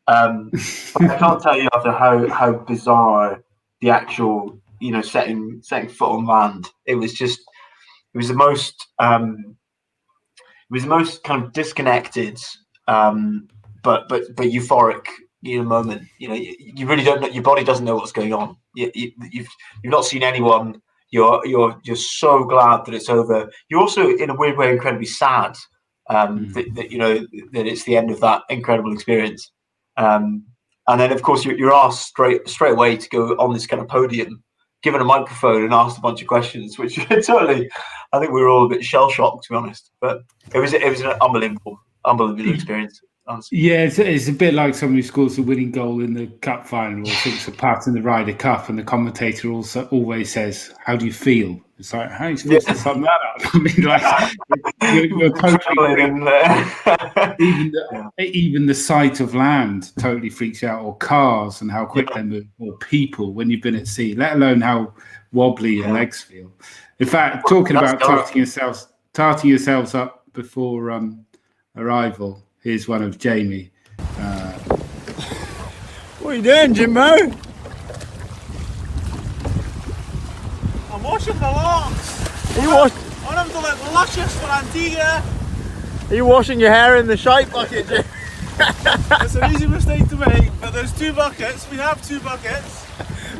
But I can't tell you after how bizarre the actual setting foot on land. It was the most kind of disconnected, but euphoric moment. You really don't know. Your body doesn't know what's going on. You've not seen anyone. You're so glad that it's over. You're also, in a weird way, incredibly sad that it's the end of that incredible experience. And then, of course, you're asked straight away to go on this kind of podium, given a microphone, and asked a bunch of questions, which totally, I think we were all a bit shell shocked, to be honest. But it was an unbelievable experience. Honestly. Yeah, it's a bit like someone who scores a winning goal in the cup final or thinks a part in the Ryder Cup, and the commentator also always says, "How do you feel?" It's like, how are you supposed to sum that up? You're totally even the sight of land totally freaks you out, or cars and how quick they move, or people when you've been at sea, let alone how wobbly your legs feel. In fact, talking about tarting yourselves up before arrival. Here's one of Jamie. What are you doing, Jimbo? I'm washing the locks. Are you I want them to look luscious for Antigua. Are you washing your hair in the shite bucket, Jim? It's an easy mistake to make, but there's 2 buckets. We have 2 buckets.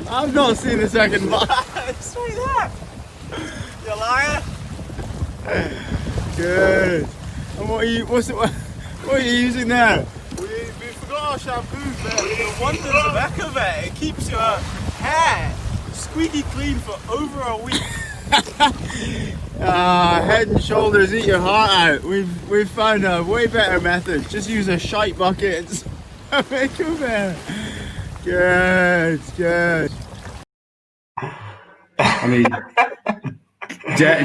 I've not seen the second bucket. It's right there. You liar. Good. And what are you using there? We forgot our shampoo, but the wonders of Ecovet, it keeps your hair squeaky clean for over a week. Head and shoulders, eat your heart out. We've found a way better method. Just use a shite bucket and make them there. Good.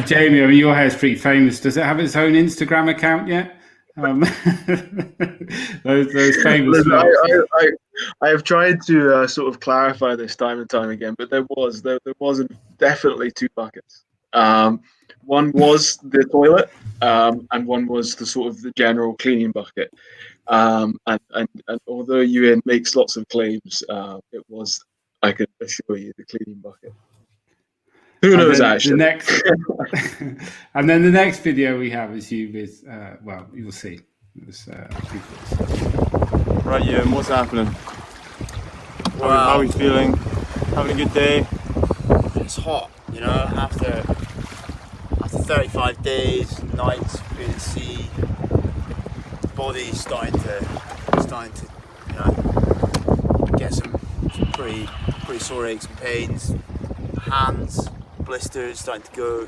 Jamie, your hair's pretty famous. Does it have its own Instagram account yet? Those famous. I have tried to sort of clarify this time and time again, but there was definitely 2 buckets. One was the toilet, and one was the sort of the general cleaning bucket. And although Ewan makes lots of claims, it was, I can assure you, the cleaning bucket. Who knows, actually? And then the next video we have is you with, you'll see. Right, Ewan, what's happening? How are we feeling? Having a good day? It's hot, after 35 days, nights through the sea. Body's starting to you know, get some pretty sore aches and pains. Hands, blisters starting to go.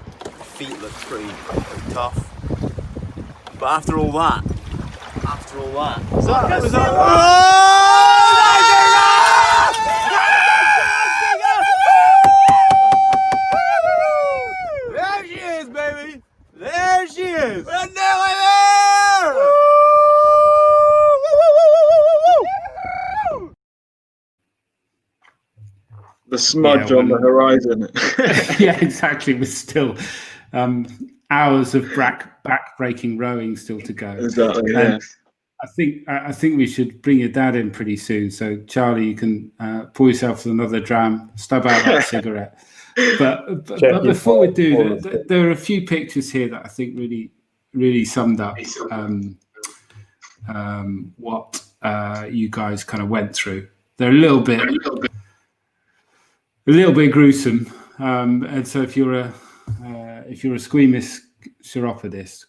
Feet look pretty tough. But after all that, There she is, baby! There she is! We're nearly there! The smudge Yeah, on the horizon. Yeah, exactly. With still hours of back-breaking rowing still to go. Exactly. And Yeah. I think we should bring your dad in pretty soon. So Charlie, you can pour yourself another dram, stub out that cigarette. But before we do, there are a few pictures here that I think really summed up what you guys kind of went through. They're a little bit gruesome, and so if you're a squeamish chiropodist,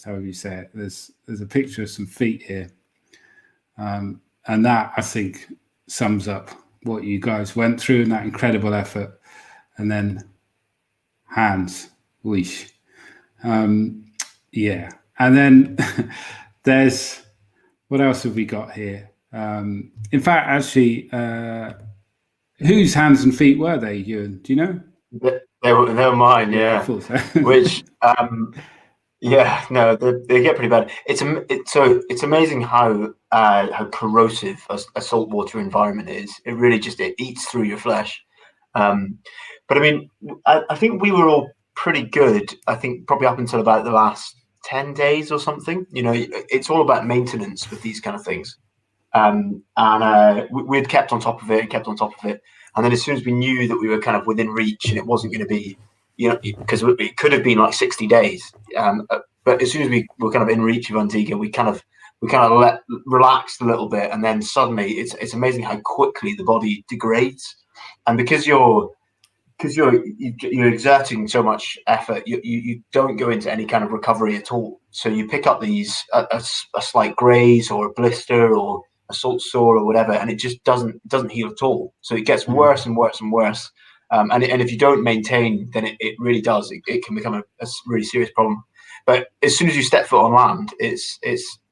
however you say it, there's a picture of some feet here, and that I think sums up what you guys went through and that incredible effort. And then hands, whoosh, yeah. And then there's what else have we got here? In fact, actually, whose hands and feet were they, Ewan? Do you know? They were mine, yeah. I thought so. Which, yeah, no, they get pretty bad. It's amazing how corrosive a saltwater environment is. It really it eats through your flesh. But I mean, I think we were all pretty good. I think probably up until about the last 10 days or something. You know, it's all about maintenance with these kind of things. And we'd kept on top of it. And then as soon as we knew that we were kind of within reach and it wasn't going to be, you know, because it could have been like 60 days. But as soon as we were kind of in reach of Antigua, we kind of relaxed a little bit. And then suddenly it's amazing how quickly the body degrades. And because you're exerting so much effort, you don't go into any kind of recovery at all. So you pick up these a slight graze or a blister or a salt sore or whatever, and it just doesn't heal at all. So it gets worse and worse and worse. And if you don't maintain, then it really does. It can become a really serious problem. But as soon as you step foot on land, it's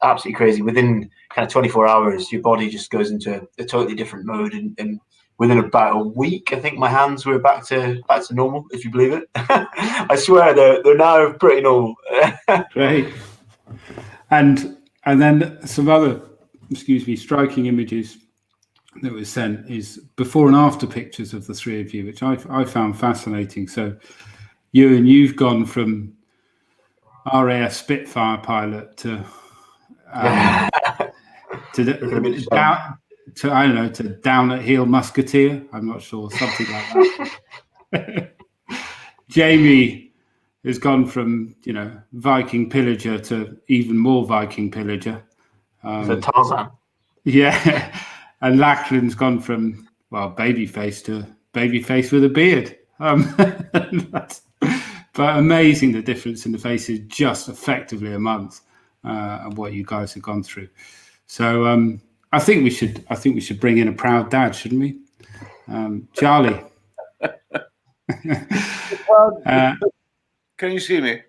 absolutely crazy. Within kind of 24 hours, your body just goes into a totally different mode, and within about a week, I think my hands were back to normal, if you believe it. I swear they're now pretty normal. Great. And then some other, striking images that was sent is before and after pictures of the three of you, which I found fascinating. So Ewan, you've gone from RAF Spitfire pilot to down at heel musketeer. I'm not sure, something like that. Jamie has gone from Viking pillager to even more Viking pillager. So Tarzan. Yeah, and Lachlan's gone from babyface to babyface with a beard. But amazing the difference in the faces just effectively a month of what you guys have gone through. So I think we should bring in a proud dad, shouldn't we? Charlie. Can you see me?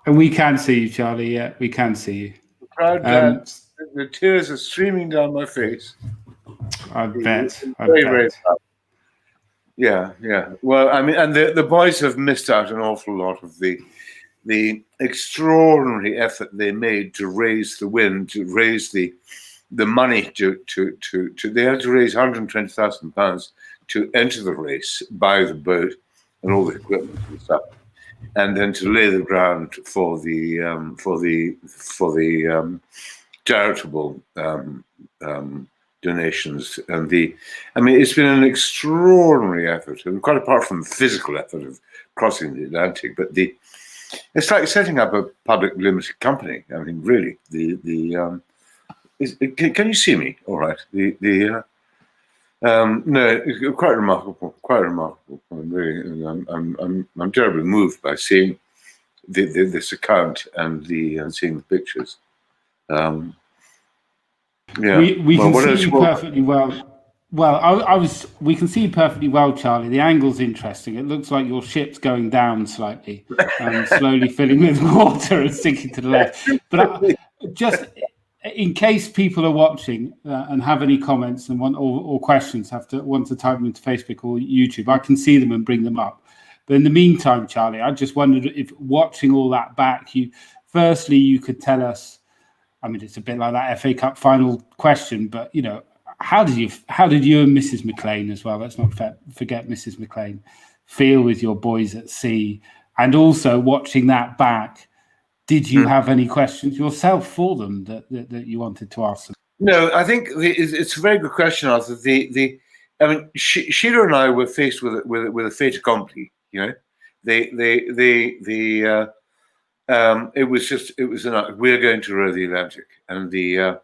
And we can see you, Charlie. Yeah, we can see you. Proud dad. The tears are streaming down my face. I bet. Very proud. Yeah. Well, I mean, and the boys have missed out an awful lot of the extraordinary effort they made to raise the wind, to raise the money to they had to raise £120,000 to enter the race, buy the boat and all the equipment and stuff, and then to lay the ground for the charitable donations. And it's been an extraordinary effort, and quite apart from the physical effort of crossing the Atlantic, but it's like setting up a public limited company. I mean, really, can you see me? All right. No, quite remarkable. I'm terribly moved by seeing this account and seeing the pictures. Yeah. We can see you perfectly well. Well, we can see you perfectly well, Charlie. The angle's interesting. It looks like your ship's going down slightly, slowly filling with water and sinking to the left. But just in case people are watching and have any comments and want or questions, want to type them into Facebook or YouTube, I can see them and bring them up. But in the meantime, Charlie, I just wondered if watching all that back, you could tell us. I mean, it's a bit like that FA Cup final question, but how did you and Mrs. Maclean as well? Let's not forget Mrs. Maclean. Feel with your boys at sea, and also watching that back. Did you have any questions yourself for them that you wanted to ask them? No, I think it's a very good question, Arthur. I mean, Sheila and I were faced with a fait accompli. It was we're going to row the Atlantic, and I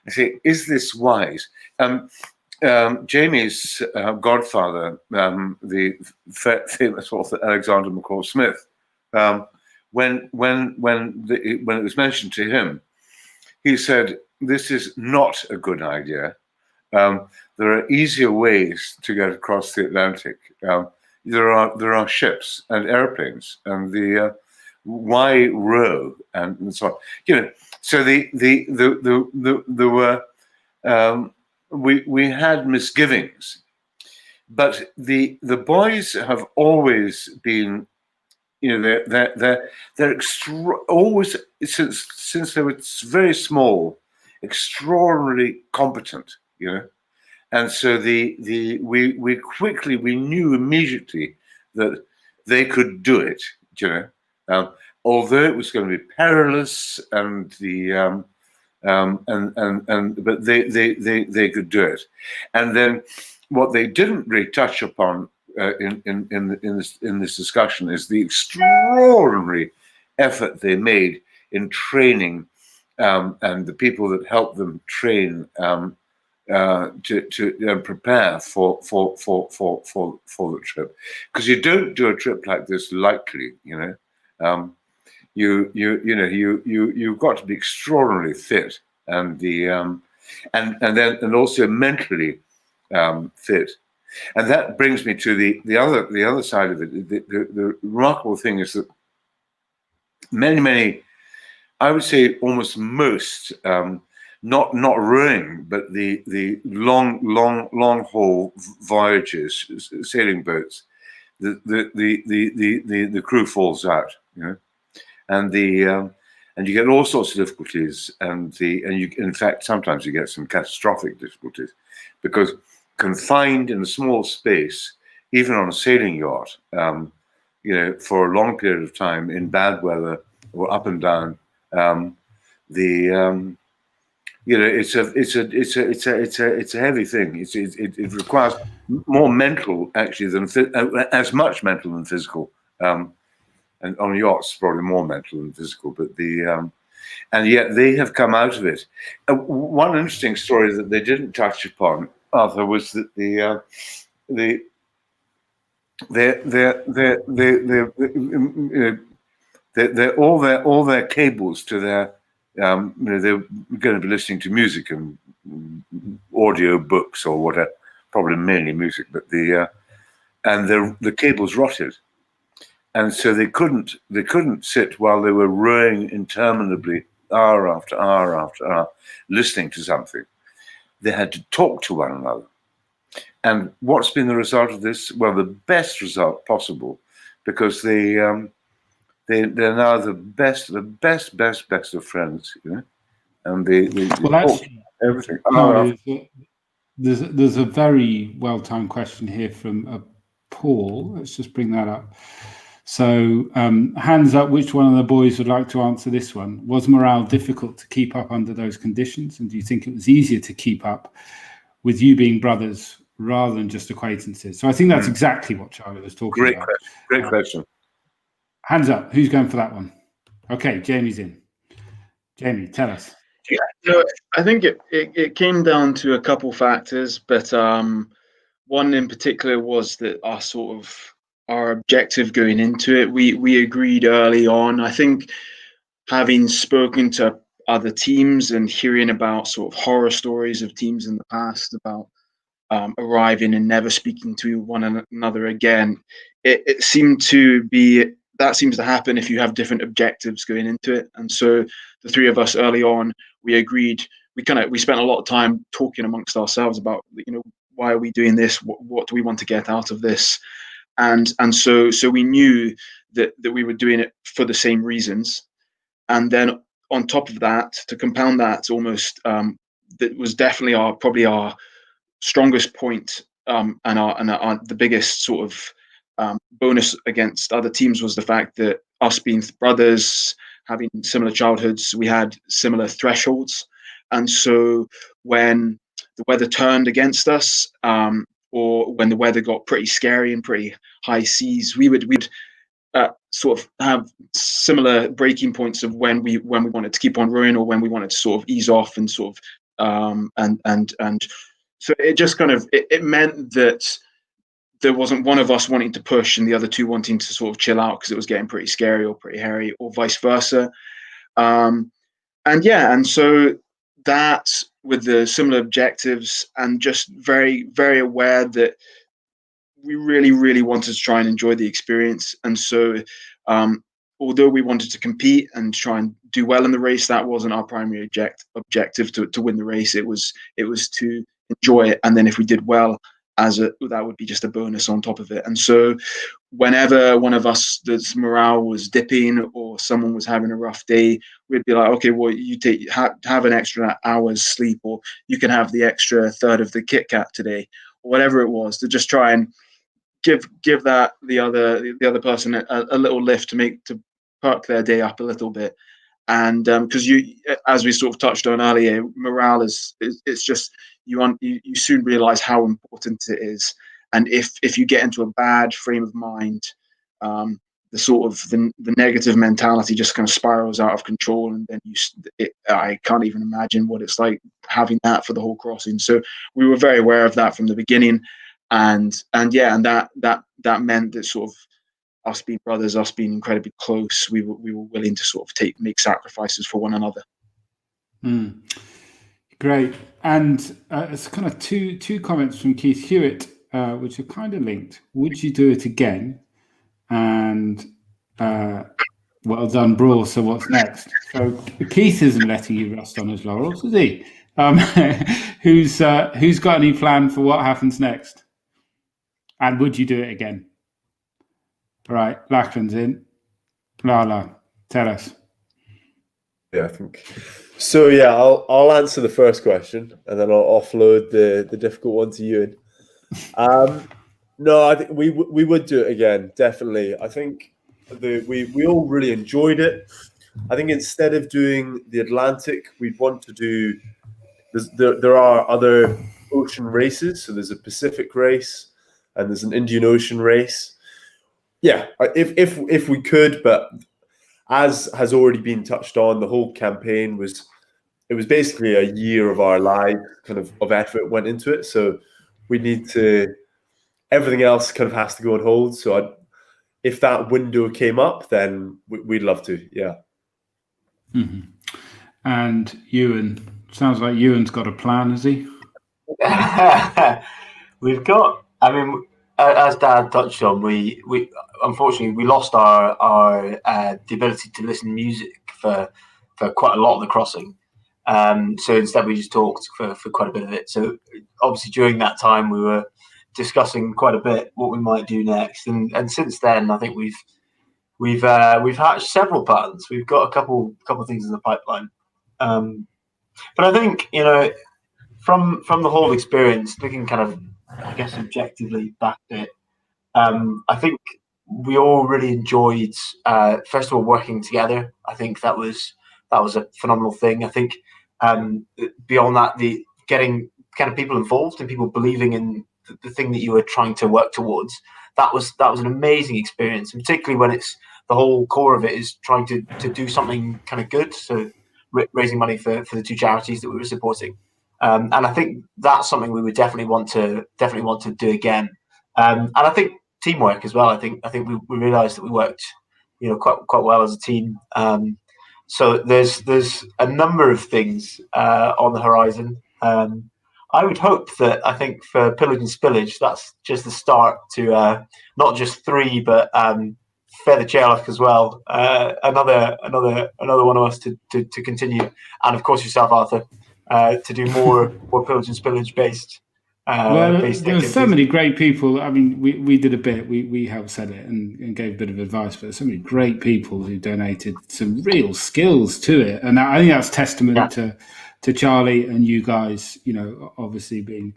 say, is this wise? Jamie's godfather, the famous author Alexander McCall Smith, when it was mentioned to him, he said, "This is not a good idea. There are easier ways to get across the Atlantic. There are ships and airplanes, and why row and so on." So there were we had misgivings, but the boys have always been, they're always since they were very small, extraordinarily competent, and so we knew immediately that they could do it, although it was going to be perilous, but they could do it. And then what they didn't really touch upon in this discussion is the extraordinary effort they made in training, and the people that helped them train to prepare for the trip, because you don't do a trip like this lightly, You've got to be extraordinarily fit, and also mentally fit, and that brings me to the other side of it. The remarkable thing is that many, I would say almost most, not rowing, but the long haul voyages, sailing boats, the crew falls out, and you get all sorts of difficulties, and in fact sometimes you get some catastrophic difficulties, because confined in a small space, even on a sailing yacht, for a long period of time in bad weather or up and down, it's a heavy thing. It requires more mental, actually, than as much mental than physical. And on yachts, probably more mental than physical. But and yet they have come out of it. One interesting story that they didn't touch upon, Arthur, was that all their cables to their they're going to be listening to music and audio books or whatever, probably mainly music, but the cables rotted, and so they couldn't sit while they were rowing interminably, hour after hour after hour, listening to something. They had to talk to one another. And what's been the result of this? Well, the best result possible, because they're now the best of friends, and they talk everything. There's a very well-timed question here from Paul. Let's just bring that up. So, hands up, which one of the boys would like to answer this one? Was morale difficult to keep up under those conditions? And do you think it was easier to keep up with you being brothers rather than just acquaintances? So I think that's exactly what Charlie was talking about. Great question. Hands up. Who's going for that one? Okay, Jamie's in. Jamie, tell us. Yeah, I think it came down to a couple factors, but one in particular was that our sort of our objective going into it. We agreed early on. I think having spoken to other teams and hearing about sort of horror stories of teams in the past about arriving and never speaking to one another again, it seemed to be that seems to happen if you have different objectives going into it. And so the three of us early on, we agreed. We spent a lot of time talking amongst ourselves about, why are we doing this? What do we want to get out of this? And so we knew that we were doing it for the same reasons. And then on top of that, to compound that, almost that was definitely probably our strongest point, and the biggest sort of bonus against other teams was the fact that us being brothers, having similar childhoods, we had similar thresholds. And so when the weather turned against us, or when the weather got pretty scary and pretty high seas, we'd sort of have similar breaking points of when we wanted to keep on rowing or when we wanted to sort of ease off and sort of and so it just kind of it meant that there wasn't one of us wanting to push and the other two wanting to sort of chill out because it was getting pretty scary or pretty hairy, or vice versa. And so that, with the similar objectives and just very, very aware that we really, really wanted to try and enjoy the experience. And so although we wanted to compete and try and do well in the race, that wasn't our primary objective to win the race. It was to enjoy it. And then if we did well, that would be just a bonus on top of it. And so whenever one of us, the morale was dipping or someone was having a rough day, we'd be like, okay, well, you have an extra hour's sleep, or you can have the extra third of the Kit Kat today, or whatever it was, to just try and give that the other person a little lift to perk their day up a little bit. And because as we sort of touched on earlier, morale is just you soon realize how important it is. And if you get into a bad frame of mind, the sort of the negative mentality just kind of spirals out of control, and then I can't even imagine what it's like having that for the whole crossing. So we were very aware of that from the beginning, and that meant that sort of us being brothers, us being incredibly close, we were willing to sort of make sacrifices for one another. Great. And it's kind of two comments from Keith Hewitt, which are kind of linked. Would you do it again? And well done, Brawl. So what's next? So Keith isn't letting you rest on his laurels, is he? Who's got any plan for what happens next? And would you do it again? All right, Lachlan's in. Lala, tell us. Yeah, I think so. Yeah, I'll answer the first question, and then I'll offload the difficult one to Ewan. No, I think we would do it again, definitely. I think we all really enjoyed it. I think instead of doing the Atlantic, we'd want to do. There are other ocean races, so there's a Pacific race and there's an Indian Ocean race. Yeah, if we could, but as has already been touched on, the whole campaign was basically a year of our lives, kind of effort went into it. So we need to, everything else kind of has to go on hold. So if that window came up, then we'd love to. Yeah. Mm-hmm. And Ewan, sounds like Ewan's got a plan, has he? We've got. I mean, as Dad touched on, we unfortunately we lost our the ability to listen to music for quite a lot of the crossing. So instead, we just talked for quite a bit of it. So obviously, during that time, we were discussing quite a bit what we might do next. And since then, I think we've hatched several plans. We've got a couple things in the pipeline. But I think, from the whole experience, looking kind of, I guess, objectively back at it, I think we all really enjoyed, first of all, working together. I think that was a phenomenal thing. I think beyond that, the getting kind of people involved and people believing in the thing that you were trying to work towards, that was an amazing experience, and particularly when it's the whole core of it is trying to do something kind of good. So raising money for the two charities that we were supporting. And I think that's something we would definitely want to do again. And I think teamwork as well. I think we realised that we worked, quite well as a team. So there's a number of things on the horizon. I would hope that, I think, for Pillage and Spillage, that's just the start to not just 3, but Feather Chairlock as well. Another one of us to continue, and of course yourself, Arthur, to do more Pillage and Spillage based. There were so many great people. I mean, we did a bit. We helped set it and gave a bit of advice, but there's so many great people who donated some real skills to it, and I think that's testament to Charlie and you guys. Obviously being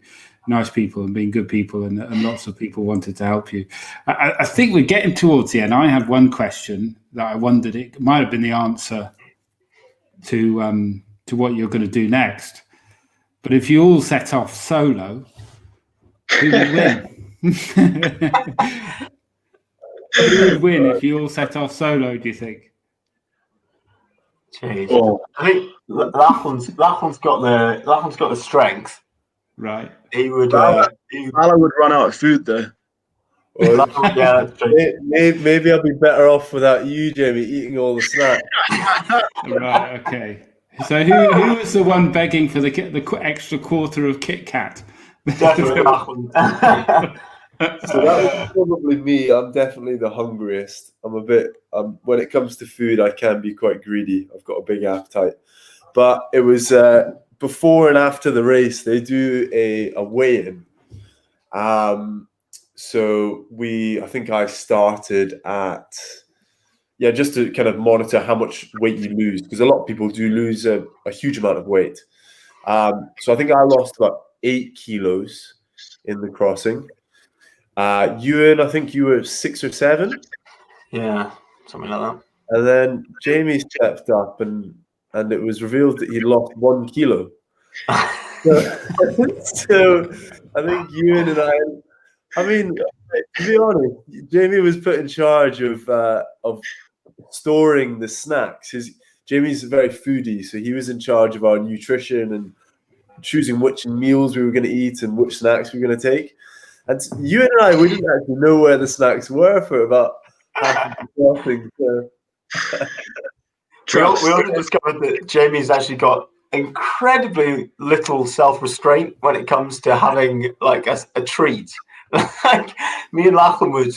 nice people and being good people, and lots of people wanted to help you. I think we're getting towards the end. I had one question that I wondered, it might have been the answer to what you're going to do next. But if you all set off solo, who would win? Who would win if you all set off solo, do you think? Jeez. Oh. I think Lachlan's got the strength. Right. He would. Alan would run out of food though. Well, yeah, that's true. Maybe I'll be better off without you, Jamie, eating all the snacks. Right. Okay. So who was the one begging for the extra quarter of Kit Kat? Definitely Lachlan. So that was probably me. I'm definitely the hungriest. When it comes to food, I can be quite greedy. I've got a big appetite. But it was before and after the race, they do a weigh-in. So I think I started at, just to kind of monitor how much weight you lose, because a lot of people do lose a huge amount of weight. So I think I lost about 8 kilos in the crossing. Ewan, I think you were 6 or 7. Yeah, something like that. And then Jamie stepped up, and it was revealed that he'd lost 1 kilo. So I think Ewan and I mean, to be honest, Jamie was put in charge of storing the snacks. Jamie's a very foodie, so he was in charge of our nutrition and choosing which meals we were going to eat and which snacks we were going to take. And Ewan and I, we didn't actually know where the snacks were for about half of the crossing. We also discovered that Jamie's actually got incredibly little self-restraint when it comes to having like a treat. Like me and Lachlan would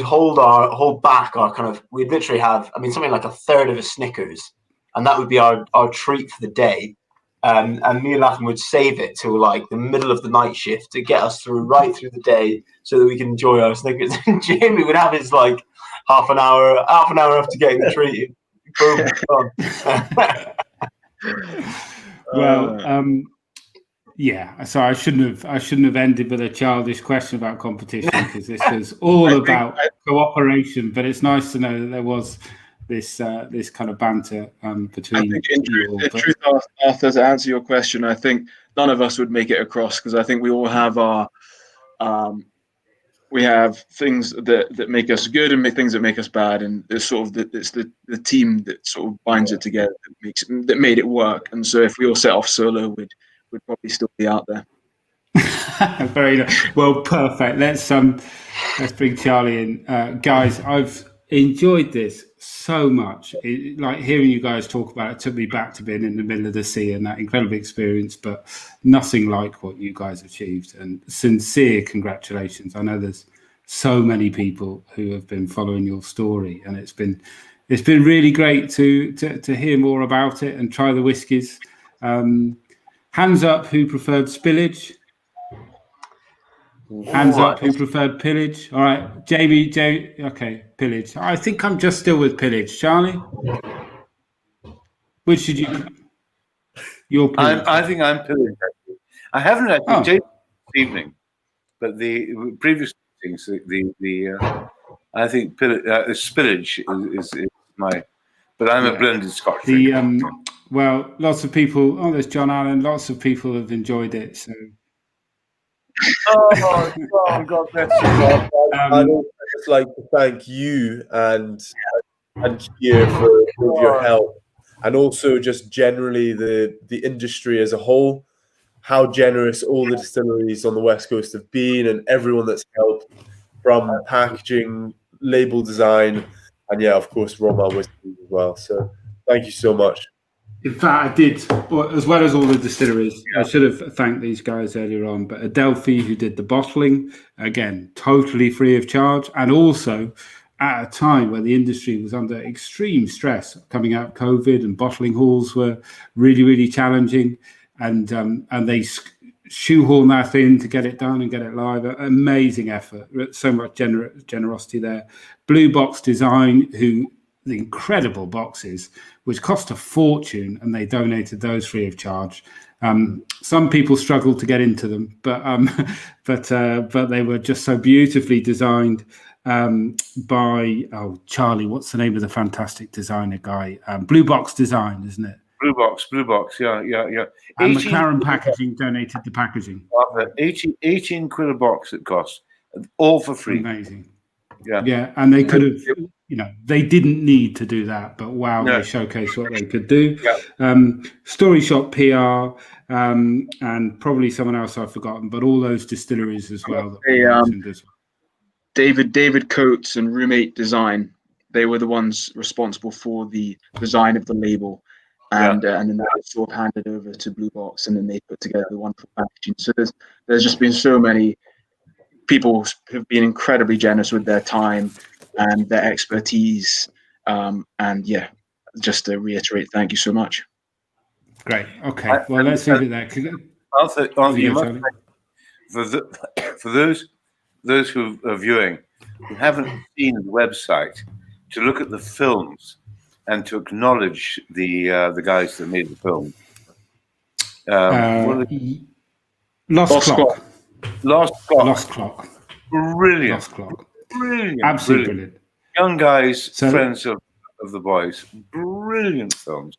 hold back our kind of, we'd literally have, something like a third of a Snickers, and that would be our treat for the day. And me and Lachlan would save it till like the middle of the night shift to get us right through the day so that we can enjoy our Snickers. And Jamie would have his like half an hour after getting the treat. Boom, Well, so I shouldn't have ended with a childish question about competition, because this was all about cooperation. But it's nice to know that there was this kind of banter between you all. Truth, Arthur, to answer your question, I think none of us would make it across, because I think we all have our we have things that make us good and things that make us bad, and it's sort of it's the team that sort of binds it together that made it work. And so if we all set off solo, we'd probably still be out there. Very nice. Well, perfect. Let's bring Charlie in, guys. I've enjoyed this so much. Like hearing you guys talk about it took me back to being in the middle of the sea and that incredible experience, but nothing like what you guys achieved. And sincere congratulations. I know there's so many people who have been following your story, and it's been really great to hear more about it and try the whiskies. Hands up who preferred Spillage. Hands up who preferred Pillage. All right, Jamie, okay, Pillage. I think I'm just still with Pillage. Charlie, which should you? Your Pillage. I think I'm Pillage. I haven't actually tasted this evening, but the previous things, I think Spillage is my. But I'm a blended Scotch. Well, lots of people. Oh, there's John Allen. Lots of people have enjoyed it. So. God bless you. I'd just like to thank you and Kier for your help, and also just generally the industry as a whole how generous all the distilleries on the West Coast have been, and everyone that's helped, from packaging, label design, and yeah, of course, Roma whiskey as well. So thank you so much. In fact, I did, as well as all the distilleries. I should have thanked these guys earlier on, but Adelphi, who did the bottling, again, totally free of charge, and also at a time where the industry was under extreme stress coming out of COVID, and bottling halls were really, really challenging, and they shoehorn that in to get it done and get it live. Amazing effort, so much generosity there. Blue Box Design, who the incredible boxes, which cost a fortune, and they donated those free of charge. Some people struggled to get into them, but they were just so beautifully designed by Charlie. What's the name of the fantastic designer guy? Blue Box Design, isn't it? Blue Box, yeah. And McLaren Packaging donated the packaging. 18 quid a box it cost, all for free. Amazing. Yeah, and they could have, they didn't need to do that, but wow, they showcased what they could do. Story Shop PR, and probably someone else I've forgotten, but all those distilleries as well. That we mentioned as well. David Coates and Roommate Design, they were the ones responsible for the design of the label, and then that was sort of handed over to Blue Box, and then they put together the wonderful packaging. So there's just been so many people who've been incredibly generous with their time and their expertise, and yeah, just to reiterate, thank you so much. Great. Okay. Well, let's leave it there. Arthur, for those who are viewing who haven't seen the website, to look at the films and to acknowledge the guys that made the film. Lost Clock. Brilliant. Lost Clock. Brilliant. Absolutely brilliant. Young guys, friends of the boys. Brilliant films.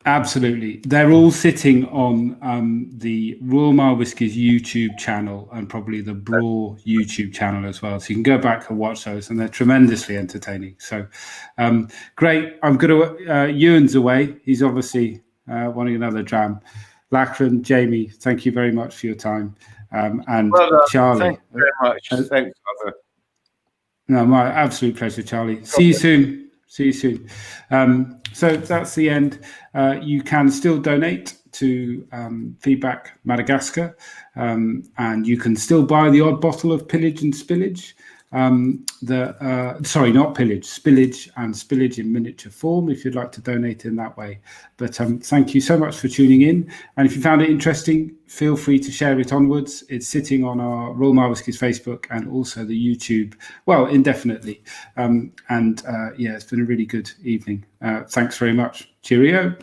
Absolutely. They're all sitting on the Royal Mile Whisky's YouTube channel, and probably the Braw YouTube channel as well. So you can go back and watch those, and they're tremendously entertaining. So great. I'm going to, Ewan's away. He's obviously wanting another dram. Lachlan, Jamie, thank you very much for your time. And Charlie. Thank you very much. Thanks, Arthur. No, my absolute pleasure, Charlie. See you soon. So that's the end. You can still donate to Feedback Madagascar, and you can still buy the odd bottle of Pillage and Spillage. Sorry, not Pillage, Spillage and Spillage in miniature form, if you'd like to donate in that way. But thank you so much for tuning in. And if you found it interesting, feel free to share it onwards. It's sitting on our Royal Mile Whisky's Facebook and also the YouTube, well, indefinitely. Yeah, it's been a really good evening. Thanks very much. Cheerio.